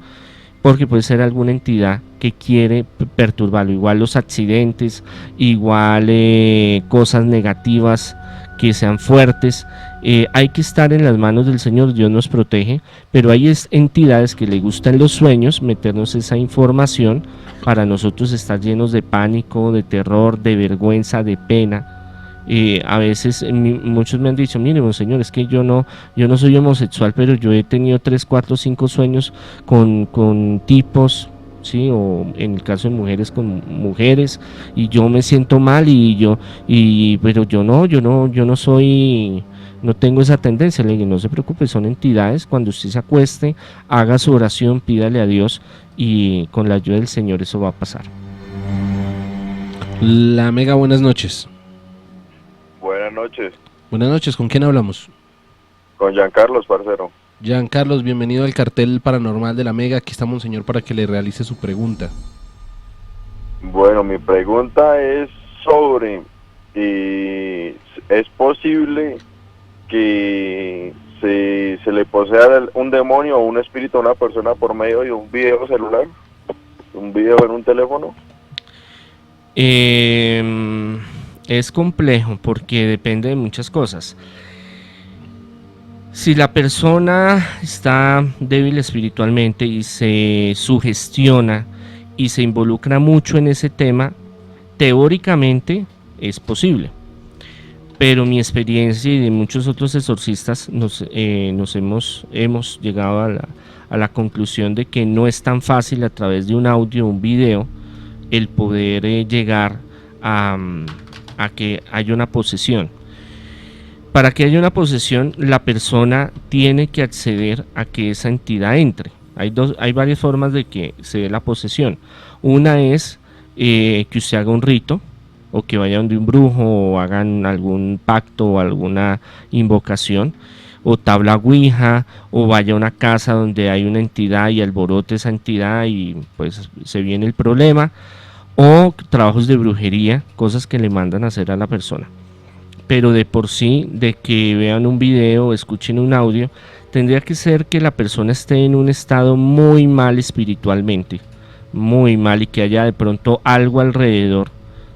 porque puede ser alguna entidad que quiere perturbarlo. Igual los accidentes, igual cosas negativas que sean fuertes. Hay que estar en las manos del Señor, Dios nos protege, pero hay entidades que le gustan los sueños, meternos esa información para nosotros estar llenos de pánico, de terror, de vergüenza, de pena. A veces muchos me han dicho, mire, monseñor, es que yo no soy homosexual, pero yo he tenido 3, 4, 5 sueños con tipos, sí, o en el caso de mujeres, con mujeres, y yo me siento mal, pero yo no soy, no tengo esa tendencia. Le digo, no se preocupe, son entidades. Cuando usted se acueste, haga su oración, pídale a Dios, y con la ayuda del Señor eso va a pasar. La Mega, buenas noches. Buenas noches. Buenas noches, ¿con quién hablamos? Con Giancarlos, parcero. Giancarlos, bienvenido al cartel paranormal de la Mega. Aquí está monseñor para que le realice su pregunta. Bueno, mi pregunta es sobre ¿es posible que se le posea un demonio o un espíritu a una persona por medio de un video celular? ¿Un video en un teléfono? Es complejo porque depende de muchas cosas. Si la persona está débil espiritualmente y se sugestiona y se involucra mucho en ese tema, teóricamente es posible. Pero mi experiencia y de muchos otros exorcistas hemos llegado a la conclusión de que no es tan fácil a través de un audio o un video el poder llegar a que haya una posesión. Para que haya una posesión, la persona tiene que acceder a que esa entidad entre. Hay varias formas de que se dé la posesión. Una es que usted haga un rito, o que vaya donde un brujo, o hagan algún pacto o alguna invocación, o tabla ouija, o vaya a una casa donde hay una entidad y alborote esa entidad y pues se viene el problema, o trabajos de brujería, cosas que le mandan a hacer a la persona. Pero de por sí, de que vean un video o escuchen un audio, tendría que ser que la persona esté en un estado muy mal espiritualmente, muy mal, y que haya de pronto algo alrededor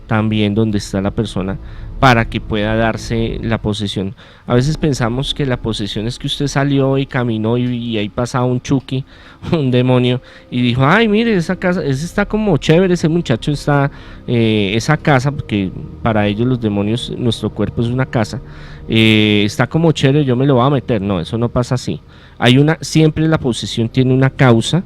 también donde está la persona, para que pueda darse la posesión. A veces pensamos que la posesión es que usted salió y caminó y ahí pasaba un Chucky, un demonio, y dijo, ay, mire, esa casa, ese está como chévere, ese muchacho está, esa casa, porque para ellos los demonios, nuestro cuerpo es una casa, está como chévere, yo me lo voy a meter. No, eso no pasa así. Siempre la posesión tiene una causa,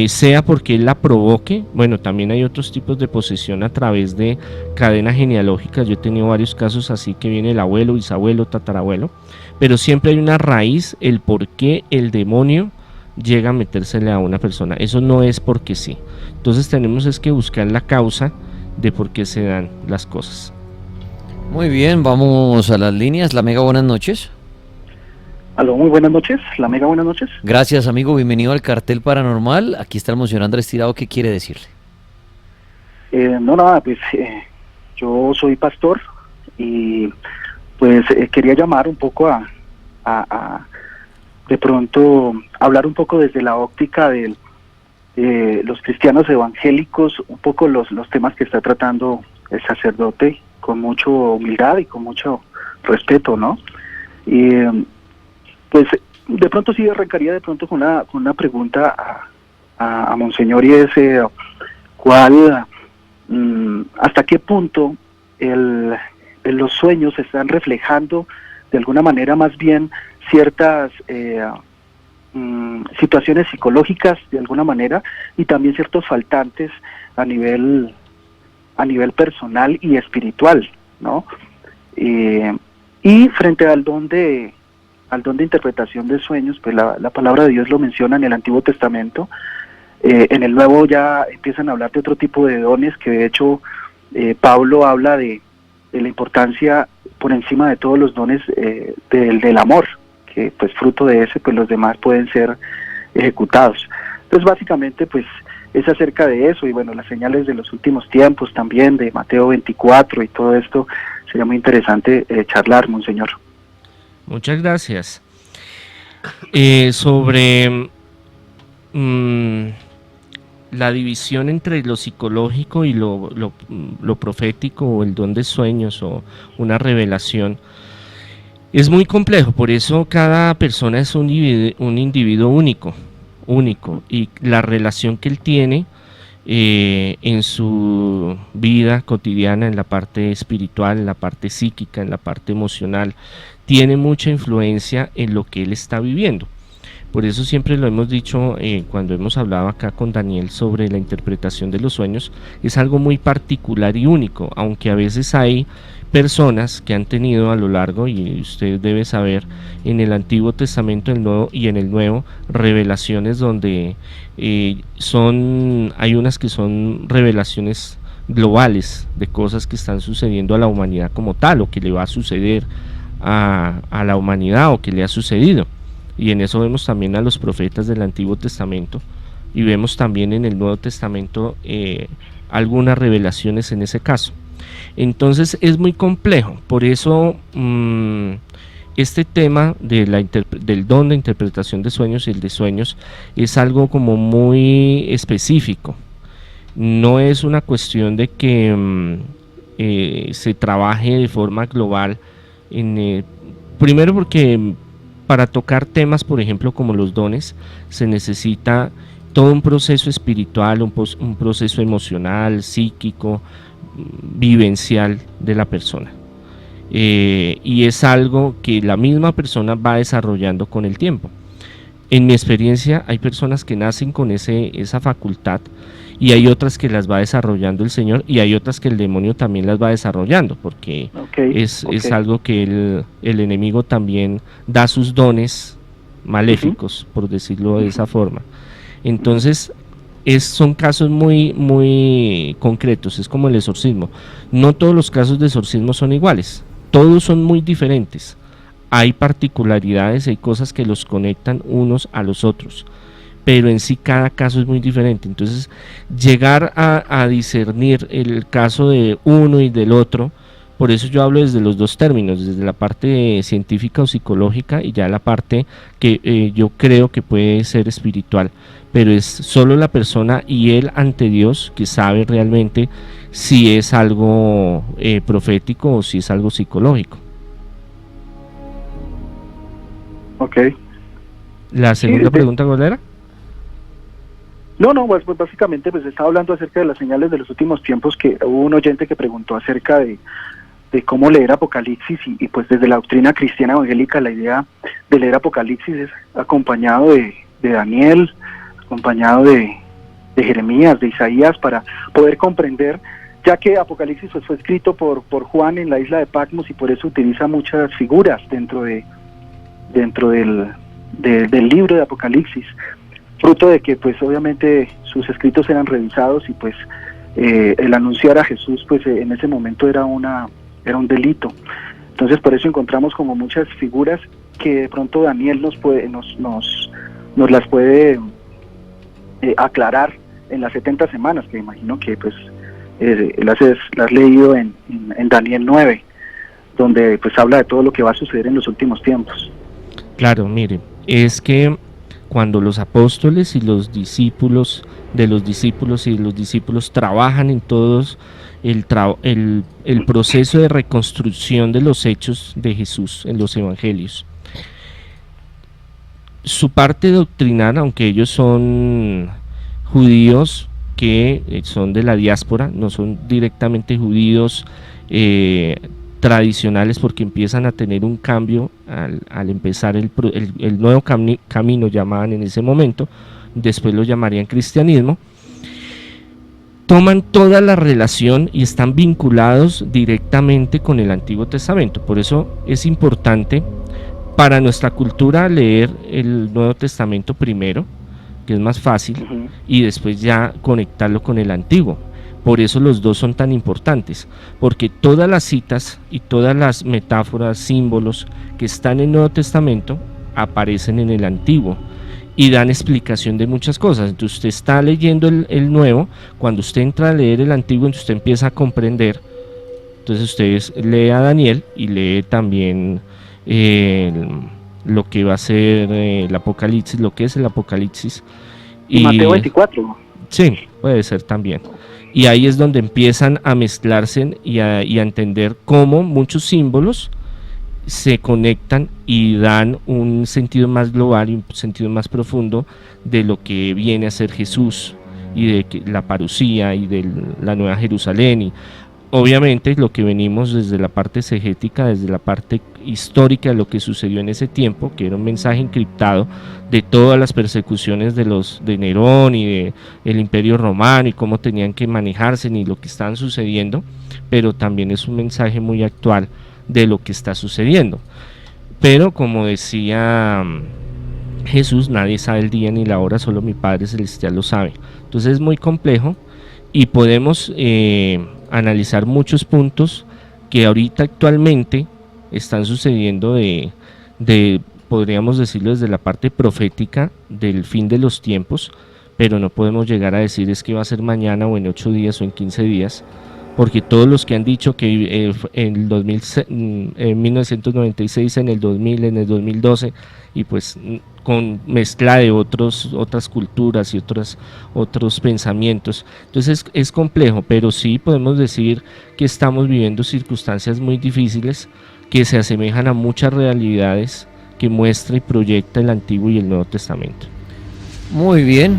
sea porque él la provoque. Bueno, también hay otros tipos de posesión a través de cadenas genealógicas. Yo he tenido varios casos así, que viene el abuelo, bisabuelo, tatarabuelo, pero siempre hay una raíz, el por qué el demonio llega a metérsele a una persona. Eso no es porque sí. Entonces tenemos que buscar la causa de por qué se dan las cosas. Muy bien, vamos a las líneas. La Mega, buenas noches. Aló, muy buenas noches. La Mega, buenas noches. Gracias, amigo, bienvenido al cartel paranormal. Aquí está el monseñor Andrés Tirado. ¿Qué quiere decirle? No, nada, pues yo soy pastor y pues quería llamar un poco a de pronto hablar un poco desde la óptica de los cristianos evangélicos, un poco los temas que está tratando el sacerdote con mucha humildad y con mucho respeto, ¿no? Y pues de pronto sí arrancaría de pronto con una pregunta a monseñor, y es ¿cuál hasta qué punto el los sueños están reflejando de alguna manera más bien ciertas situaciones psicológicas de alguna manera, y también ciertos faltantes a nivel personal y espiritual, ¿no? Y frente al don de interpretación de sueños, pues la palabra de Dios lo menciona en el Antiguo Testamento. En el Nuevo ya empiezan a hablar de otro tipo de dones, que de hecho Pablo habla de la importancia por encima de todos los dones del amor, que pues fruto de ese pues los demás pueden ser ejecutados. Entonces básicamente pues es acerca de eso, y bueno, las señales de los últimos tiempos también, de Mateo 24 y todo esto, sería muy interesante charlar, monseñor. Muchas gracias. Sobre la división entre lo psicológico y lo profético, o el don de sueños, o una revelación, es muy complejo. Por eso cada persona es un individuo único, y la relación que él tiene en su vida cotidiana, en la parte espiritual, en la parte psíquica, en la parte emocional, tiene mucha influencia en lo que él está viviendo. Por eso siempre lo hemos dicho cuando hemos hablado acá con Daniel sobre la interpretación de los sueños, es algo muy particular y único, aunque a veces hay personas que han tenido a lo largo, y usted debe saber, en el Antiguo Testamento y en el Nuevo, revelaciones donde hay unas que son revelaciones globales de cosas que están sucediendo a la humanidad como tal, o que le va a suceder a la humanidad, o que le ha sucedido. Y en eso vemos también a los profetas del Antiguo Testamento, y vemos también en el Nuevo Testamento algunas revelaciones en ese caso. Entonces es muy complejo. Por eso este tema del don de interpretación de sueños y el de sueños es algo como muy específico. No es una cuestión de que se trabaje de forma global. Primero porque para tocar temas, por ejemplo, como los dones, se necesita todo un proceso espiritual, un proceso emocional, psíquico, vivencial de la persona. Y es algo que la misma persona va desarrollando con el tiempo. En mi experiencia hay personas que nacen con esa facultad, y hay otras que las va desarrollando el Señor, y hay otras que el demonio también las va desarrollando, porque es algo que el enemigo también da sus dones maléficos, por decirlo de esa forma. Entonces son casos muy, muy concretos, es como el exorcismo. No todos los casos de exorcismo son iguales, todos son muy diferentes. Hay particularidades, hay cosas que los conectan unos a los otros, pero en sí cada caso es muy diferente. Entonces llegar a discernir el caso de uno y del otro, por eso yo hablo desde los dos términos, desde la parte científica o psicológica, y ya la parte que yo creo que puede ser espiritual, pero es solo la persona y él ante Dios que sabe realmente si es algo profético o si es algo psicológico. Ok. La segunda pregunta, ¿cuál era? No, pues básicamente pues estaba hablando acerca de las señales de los últimos tiempos, que hubo un oyente que preguntó acerca de cómo leer Apocalipsis, y pues desde la doctrina cristiana evangélica la idea de leer Apocalipsis es acompañado de Daniel, acompañado de Jeremías, de Isaías, para poder comprender, ya que Apocalipsis pues fue escrito por Juan en la isla de Patmos, y por eso utiliza muchas figuras dentro del libro de Apocalipsis, fruto de que pues obviamente sus escritos eran revisados, y pues el anunciar a Jesús pues en ese momento era un delito. Entonces por eso encontramos como muchas figuras que de pronto Daniel nos las puede aclarar en las 70 semanas, que imagino que pues las has leído en Daniel 9, donde pues habla de todo lo que va a suceder en los últimos tiempos. Claro, mire, es que cuando los apóstoles y los discípulos trabajan en todos el proceso de reconstrucción de los hechos de Jesús en los evangelios, su parte doctrinal, aunque ellos son judíos que son de la diáspora, no son directamente judíos tradicionales, porque empiezan a tener un cambio al empezar el nuevo camino, llamaban en ese momento, después lo llamarían cristianismo. Toman toda la relación y están vinculados directamente con el Antiguo Testamento. Por eso es importante para nuestra cultura leer el Nuevo Testamento primero, que es más fácil, y después ya conectarlo con el Antiguo. Por eso los dos son tan importantes, porque todas las citas y todas las metáforas, símbolos que están en el Nuevo Testamento aparecen en el Antiguo y dan explicación de muchas cosas. Entonces usted está leyendo el Nuevo, cuando usted entra a leer el Antiguo, entonces usted empieza a comprender. Entonces usted lee a Daniel y lee también lo que va a ser el Apocalipsis, lo que es el Apocalipsis. Y Mateo 24. Sí, puede ser también. Y ahí es donde empiezan a mezclarse y a entender cómo muchos símbolos se conectan y dan un sentido más global y un sentido más profundo de lo que viene a ser Jesús y de la parucía y de la Nueva Jerusalén. Y obviamente lo que venimos desde la parte exegética, desde la parte histórica de lo que sucedió en ese tiempo, que era un mensaje encriptado de todas las persecuciones de Nerón y de el Imperio Romano y cómo tenían que manejarse y lo que estaban sucediendo, pero también es un mensaje muy actual de lo que está sucediendo. Pero como decía Jesús, nadie sabe el día ni la hora, solo mi Padre Celestial lo sabe. Entonces es muy complejo y podemos analizar muchos puntos que ahorita actualmente están sucediendo podríamos decirlo desde la parte profética del fin de los tiempos, pero no podemos llegar a decir es que va a ser mañana o en 8 días o en 15 días, porque todos los que han dicho que en 1996, en el 2000, en el 2012, y pues con mezcla de otras culturas y otros pensamientos, entonces es complejo, pero sí podemos decir que estamos viviendo circunstancias muy difíciles que se asemejan a muchas realidades que muestra y proyecta el Antiguo y el Nuevo Testamento. Muy bien,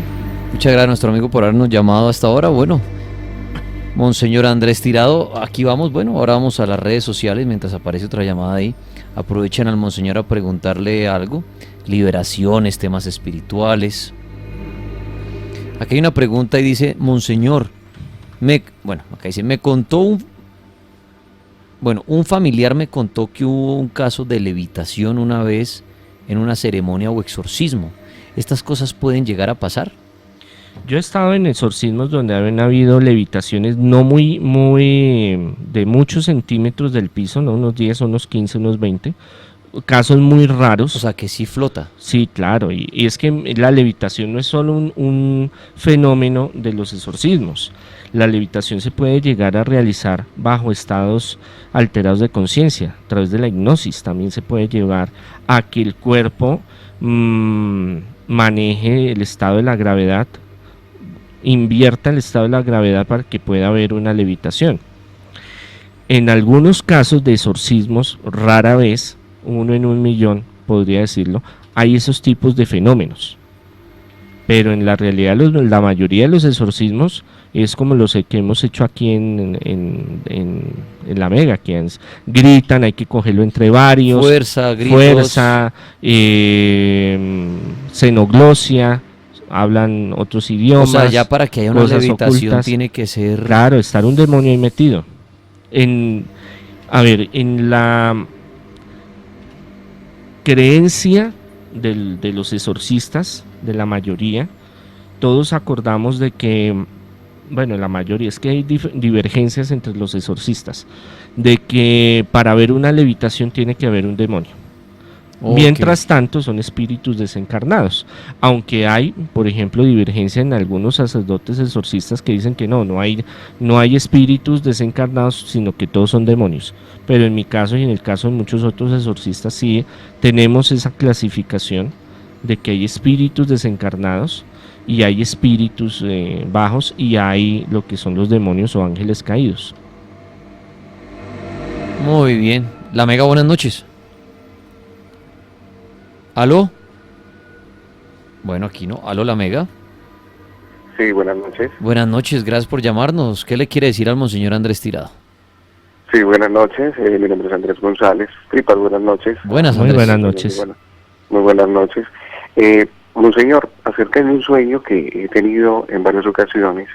muchas gracias a nuestro amigo por habernos llamado hasta ahora. Bueno, Monseñor Andrés Tirado, aquí vamos. Bueno, ahora vamos a las redes sociales mientras aparece otra llamada ahí. Aprovechen al Monseñor a preguntarle algo, liberaciones, temas espirituales. Aquí hay una pregunta y dice: Monseñor, acá dice, un familiar me contó que hubo un caso de levitación una vez en una ceremonia o exorcismo. ¿Estas cosas pueden llegar a pasar? Yo he estado en exorcismos donde han habido levitaciones no muy de muchos centímetros del piso, ¿no? Unos 10, unos 15, unos 20, casos muy raros. O sea, que sí flota. Sí, claro, y es que la levitación no es solo un fenómeno de los exorcismos. La levitación se puede llegar a realizar bajo estados alterados de conciencia, a través de la hipnosis. También se puede llevar a que el cuerpo maneje el estado de la gravedad, invierta el estado de la gravedad para que pueda haber una levitación. En algunos casos de exorcismos, rara vez, 1 en 1.000.000, podría decirlo, hay esos tipos de fenómenos. Pero en la realidad la mayoría de los exorcismos es como los que hemos hecho aquí en la Mega, que gritan, hay que cogerlo entre varios. Fuerza, gritos. Xenoglosia, hablan otros idiomas. O sea, ya para que haya una levitación ocultas, tiene que ser... Claro, estar un demonio ahí metido. En la creencia de los exorcistas, de la mayoría, todos acordamos de que, bueno, la mayoría, es que hay divergencias entre los exorcistas, de que para ver una levitación tiene que haber un demonio. Okay. Mientras tanto son espíritus desencarnados, aunque hay, por ejemplo, divergencia en algunos sacerdotes exorcistas que dicen que no hay espíritus desencarnados, sino que todos son demonios. Pero en mi caso y en el caso de muchos otros exorcistas sí tenemos esa clasificación de que hay espíritus desencarnados y hay espíritus bajos y hay lo que son los demonios o ángeles caídos. Muy bien. La Mega, buenas noches. ¿Aló? Bueno, aquí no. ¿Aló, la Mega? Sí, buenas noches. Buenas noches, gracias por llamarnos. ¿Qué le quiere decir al Monseñor Andrés Tirado? Sí, buenas noches. Mi nombre es Andrés González. Tripas, buenas noches. Buenas, Muy Andrés. buenas noches. Muy buenas noches. Monseñor, acerca de un sueño que he tenido en varias ocasiones,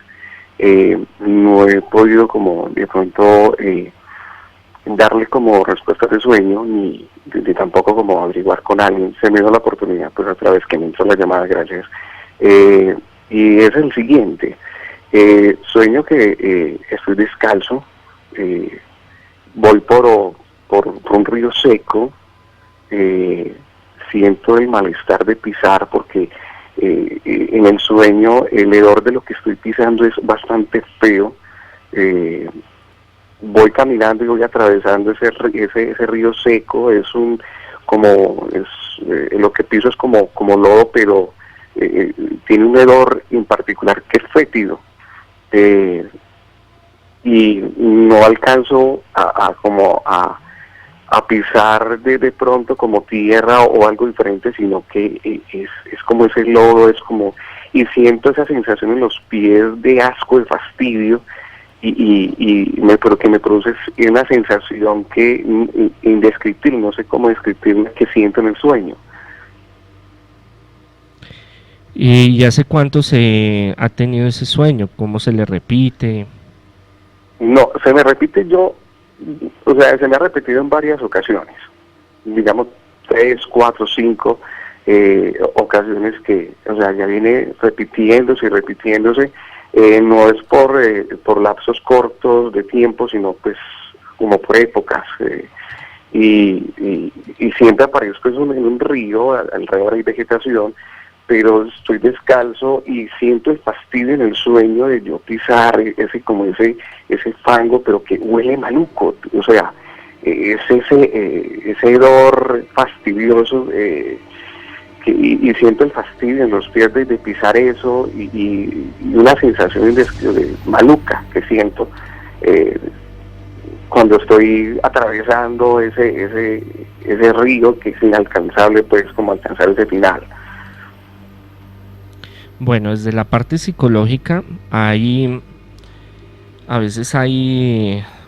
no he podido como de pronto darle como respuesta de sueño, ni tampoco como averiguar con alguien. Se me dio la oportunidad, pues otra vez que me entró la llamada, gracias. Y es el siguiente. Sueño que estoy descalzo, voy por un río seco, siento el malestar de pisar porque en el sueño el hedor de lo que estoy pisando es bastante feo. Voy caminando y voy atravesando ese río seco, lo que piso es como lodo, pero tiene un hedor en particular que es fétido. Y no alcanzo a pisar de pronto como tierra o algo diferente, sino que es como ese lodo, y siento esa sensación en los pies de asco, de fastidio, pero que me produce una sensación que indescriptible, no sé cómo describirla, que siento en el sueño. ¿Y hace cuánto se ha tenido ese sueño? ¿Cómo se le repite? No, se me ha repetido en varias ocasiones, digamos 3, 4, 5 ocasiones que, ya viene repitiéndose y repitiéndose. No es por lapsos cortos de tiempo, sino pues como por épocas, y siempre aparezco en un río, alrededor hay vegetación, pero estoy descalzo y siento el fastidio en el sueño de yo pisar ese fango, pero que huele maluco, es ese hedor fastidioso, y siento el fastidio en los pies de pisar eso, y una sensación de maluca que siento cuando estoy atravesando ese río, que es inalcanzable, pues como alcanzar ese final. Bueno, desde la parte psicológica, a veces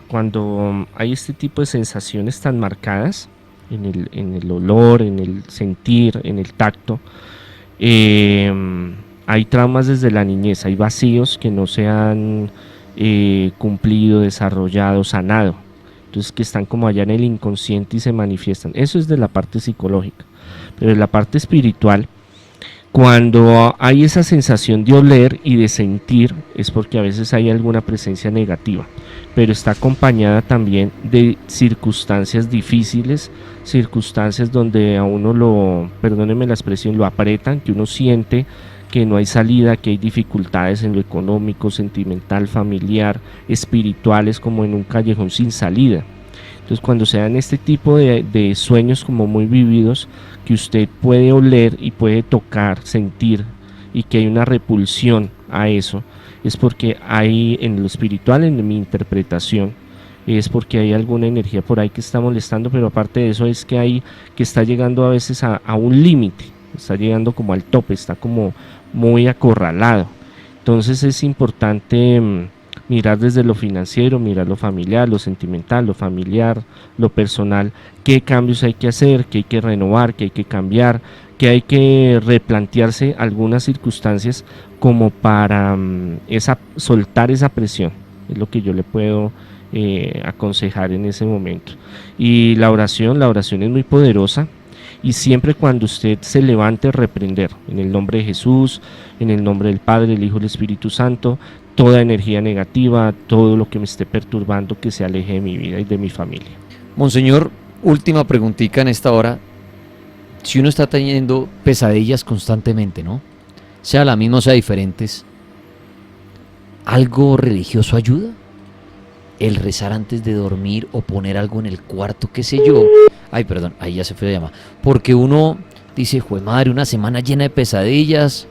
cuando hay este tipo de sensaciones tan marcadas en el olor, en el sentir, en el tacto, hay traumas desde la niñez, hay vacíos que no se han cumplido, desarrollado, sanado, entonces que están como allá en el inconsciente y se manifiestan. Eso es de la parte psicológica, pero en la parte espiritual, cuando hay esa sensación de oler y de sentir, es porque a veces hay alguna presencia negativa, pero está acompañada también de circunstancias difíciles, circunstancias donde a uno perdónenme la expresión, lo apretan, que uno siente que no hay salida, que hay dificultades en lo económico, sentimental, familiar, espirituales, como en un callejón sin salida. Entonces, cuando se dan este tipo de sueños como muy vividos, que usted puede oler y puede tocar, sentir, y que hay una repulsión a eso, es porque hay en lo espiritual, en mi interpretación, es porque hay alguna energía por ahí que está molestando, pero aparte de eso es que está llegando a veces a un límite, está llegando como al tope, está como muy acorralado. Entonces es importante mirar desde lo financiero, mirar lo familiar, lo sentimental, lo familiar, lo personal, qué cambios hay que hacer, qué hay que renovar, qué hay que cambiar, que hay que replantearse algunas circunstancias como para soltar esa presión. Es lo que yo le puedo aconsejar en ese momento. Y la oración es muy poderosa, y siempre cuando usted se levante, reprender en el nombre de Jesús, en el nombre del Padre, el Hijo y el Espíritu Santo, toda energía negativa, todo lo que me esté perturbando, que se aleje de mi vida y de mi familia. Monseñor, última preguntita en esta hora. Si uno está teniendo pesadillas constantemente, ¿no? Sea la misma o sea diferentes, ¿algo religioso ayuda? El rezar antes de dormir o poner algo en el cuarto, qué sé yo. Ay, perdón, ahí ya se fue la llamada. Porque uno dice, jue madre, una semana llena de pesadillas.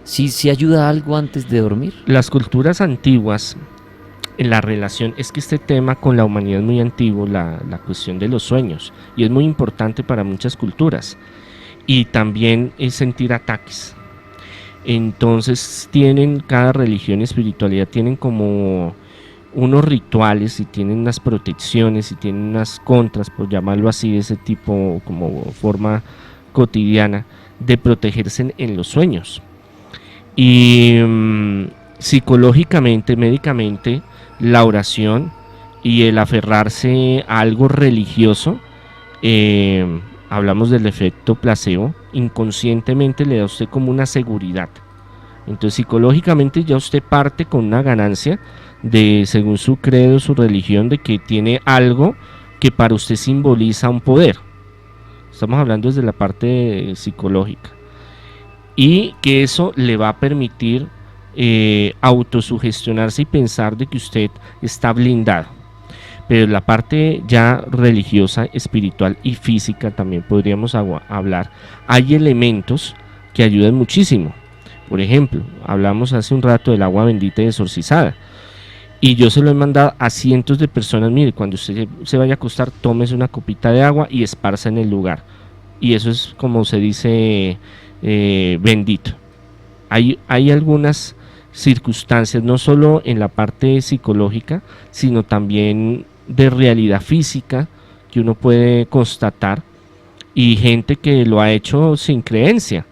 ¿Sí ayuda algo antes de dormir? Las culturas antiguas, en la relación, es que este tema con la humanidad es muy antiguo, la cuestión de los sueños, y es muy importante para muchas culturas. Y también es sentir ataques. Entonces cada religión y espiritualidad tienen como unos rituales y tienen unas protecciones y tienen unas contras, por llamarlo así, de ese tipo como forma cotidiana de protegerse en los sueños. Y psicológicamente, médicamente, la oración y el aferrarse a algo religioso, hablamos del efecto placebo, inconscientemente le da a usted como una seguridad. Entonces psicológicamente ya usted parte con una ganancia de, según su credo, su religión, de que tiene algo que para usted simboliza un poder. Estamos hablando desde la parte psicológica. Y que eso le va a permitir autosugestionarse y pensar de que usted está blindado. Pero la parte ya religiosa, espiritual y física también podríamos hablar. Hay elementos que ayudan muchísimo. Por ejemplo, hablamos hace un rato del agua bendita y exorcizada. Y yo se lo he mandado a cientos de personas. Mire, cuando usted se vaya a acostar, tómese una copita de agua y esparza en el lugar. Y eso es como se dice bendito. Hay algunas circunstancias, no solo en la parte psicológica, sino también de realidad física que uno puede constatar, y gente que lo ha hecho sin creencia.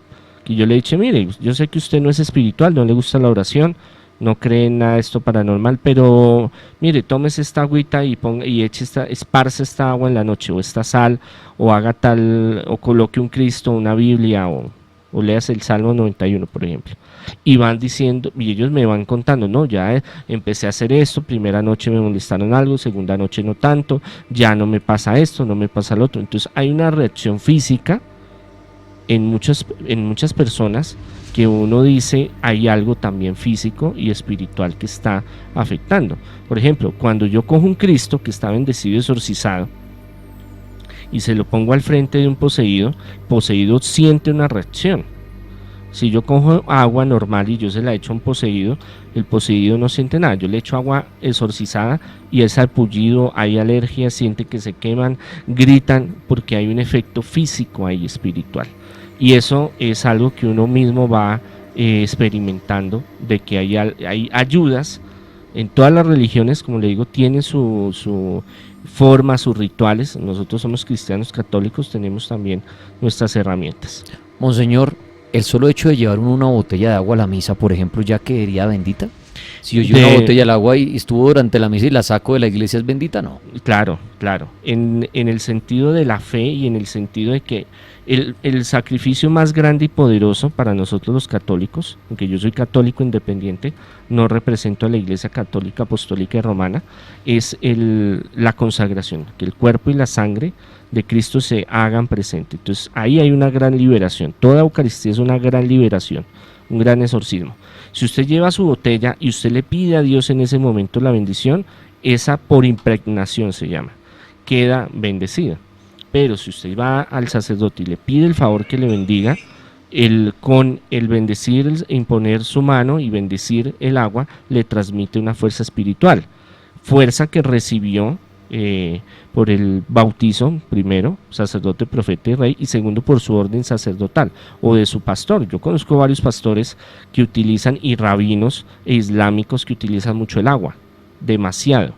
Que yo le he dicho, mire, yo sé que usted no es espiritual, no le gusta la oración, no cree en nada de esto paranormal, pero mire, tómese esta agüita y esparce esta agua en la noche, o esta sal, o haga tal, o coloque un Cristo, una Biblia, o leas el Salmo 91, por ejemplo. Y van diciendo, y ellos me van contando, no, ya empecé a hacer esto, primera noche me molestaron algo, segunda noche no tanto, ya no me pasa esto, no me pasa lo otro. Entonces hay una reacción física en muchas personas que uno dice hay algo también físico y espiritual que está afectando. Por ejemplo, cuando yo cojo un Cristo que está bendecido y exorcizado y se lo pongo al frente de un poseído, poseído siente una reacción. Si yo cojo agua normal y yo se la echo a un poseído, el poseído no siente nada. Yo le echo agua exorcizada y es sarpullido, hay alergia, siente que se queman, gritan, porque hay un efecto físico ahí espiritual. Y eso es algo que uno mismo va experimentando, de que hay ayudas. En todas las religiones, como le digo, tienen su forma, sus rituales. Nosotros somos cristianos católicos, tenemos también nuestras herramientas. Monseñor, ¿el solo hecho de llevar una botella de agua a la misa, por ejemplo, ya quedaría bendita? Si yo llevo una botella de agua y estuvo durante la misa y la saco de la iglesia, ¿es bendita? No. Claro. En el sentido de la fe y en el sentido de que el sacrificio más grande y poderoso para nosotros los católicos, aunque yo soy católico independiente, no represento a la Iglesia Católica Apostólica y Romana, es la consagración, que el cuerpo y la sangre de Cristo se hagan presente. Entonces ahí hay una gran liberación. Toda Eucaristía es una gran liberación, un gran exorcismo. Si usted lleva su botella y usted le pide a Dios en ese momento la bendición, esa por impregnación se llama, queda bendecida. Pero si usted va al sacerdote y le pide el favor que le bendiga, con el bendecir, imponer su mano y bendecir el agua, le transmite una fuerza espiritual, fuerza que recibió por el bautizo, primero, sacerdote, profeta y rey, y segundo, por su orden sacerdotal o de su pastor. Yo conozco varios pastores que utilizan, y rabinos e islámicos que utilizan mucho el agua, demasiado.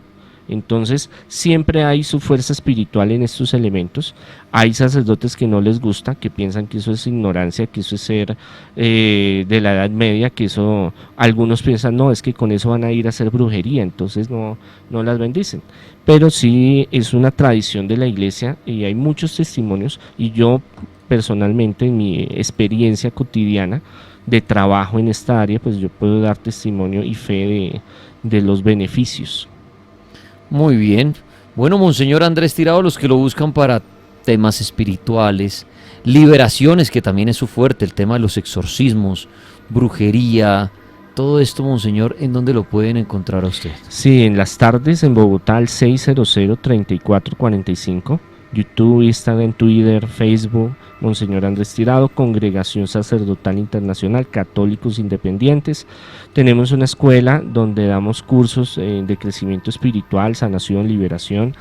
Entonces siempre hay su fuerza espiritual en estos elementos. Hay sacerdotes que no les gusta, que piensan que eso es ignorancia, que eso es ser de la Edad Media, que eso, algunos piensan, no, es que con eso van a ir a hacer brujería, entonces no las bendicen. Pero sí es una tradición de la iglesia y hay muchos testimonios, y yo personalmente en mi experiencia cotidiana de trabajo en esta área, pues yo puedo dar testimonio y fe de los beneficios. Muy bien. Bueno, Monseñor Andrés Tirado, los que lo buscan para temas espirituales, liberaciones, que también es su fuerte, el tema de los exorcismos, brujería, todo esto, Monseñor, ¿en dónde lo pueden encontrar a usted? Sí, en las tardes en Bogotá al 600-3445, YouTube, Instagram, Twitter, Facebook, Monseñor Andrés Tirado, Congregación Sacerdotal Internacional, Católicos Independientes. Tenemos una escuela donde damos cursos de crecimiento espiritual, sanación, liberación,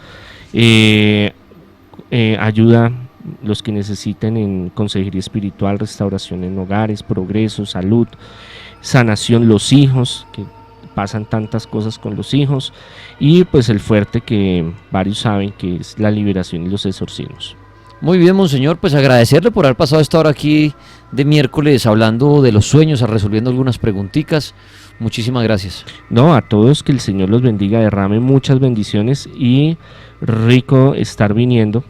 ayuda los que necesiten en consejería espiritual, restauración en hogares, progreso, salud, sanación, los hijos que pasan tantas cosas con los hijos, y pues el fuerte que varios saben que es la liberación y los exorcismos. Muy bien, monseñor, pues agradecerle por haber pasado esta hora aquí de miércoles hablando de los sueños, resolviendo algunas preguntitas. Muchísimas gracias. No, a todos que el Señor los bendiga, derrame muchas bendiciones y rico estar viniendo.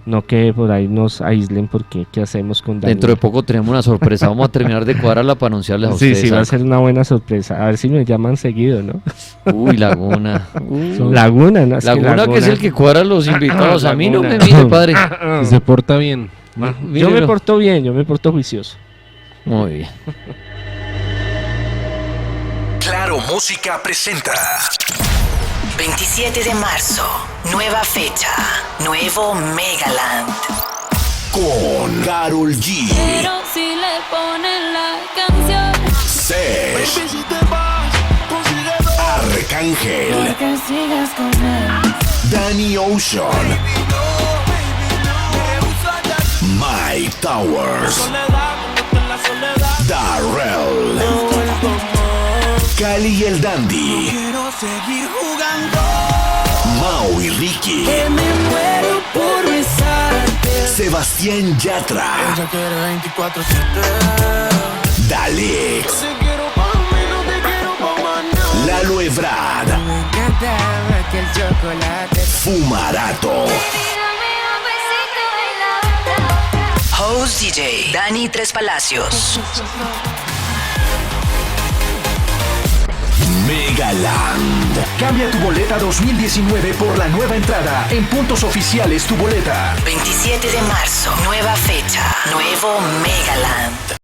No que por ahí nos aíslen, porque ¿qué hacemos con Daniel? Dentro de poco tenemos una sorpresa, vamos a terminar de cuadrarla para anunciarles a ustedes. Sí, va a algo. ser una buena sorpresa. A ver si me llaman seguido, ¿no? Uy, Laguna. Laguna, ¿no? Es Laguna, que es el que cuadra a los invitados. A mí no me Laguna. mire, padre. Y se porta bien. Yo me Mírelo. porto bien, yo me porto juicioso. Muy bien. Claro Música presenta 27 de marzo, nueva fecha, nuevo Megaland. con Karol G, Pero si le ponen la canción, Sesh, Arcángel, que sigas con él. Danny Ocean, Mike Towers, Darrell, Cali y el Dandy, Mau y Ricky, Que me muero por besarte. Sebastián Yatra, Ella quiere 24/7. Dalek, Te quiero pa' mí, no te quiero pa' más nada. Lalo Ebrard, Me encantaba que el chocolate. Fumarato, Host DJ, Dani Tres Palacios. Megaland. Cambia tu boleta 2019 por la nueva entrada en puntos oficiales Tu Boleta. 27 de marzo, nueva fecha, nuevo Megaland.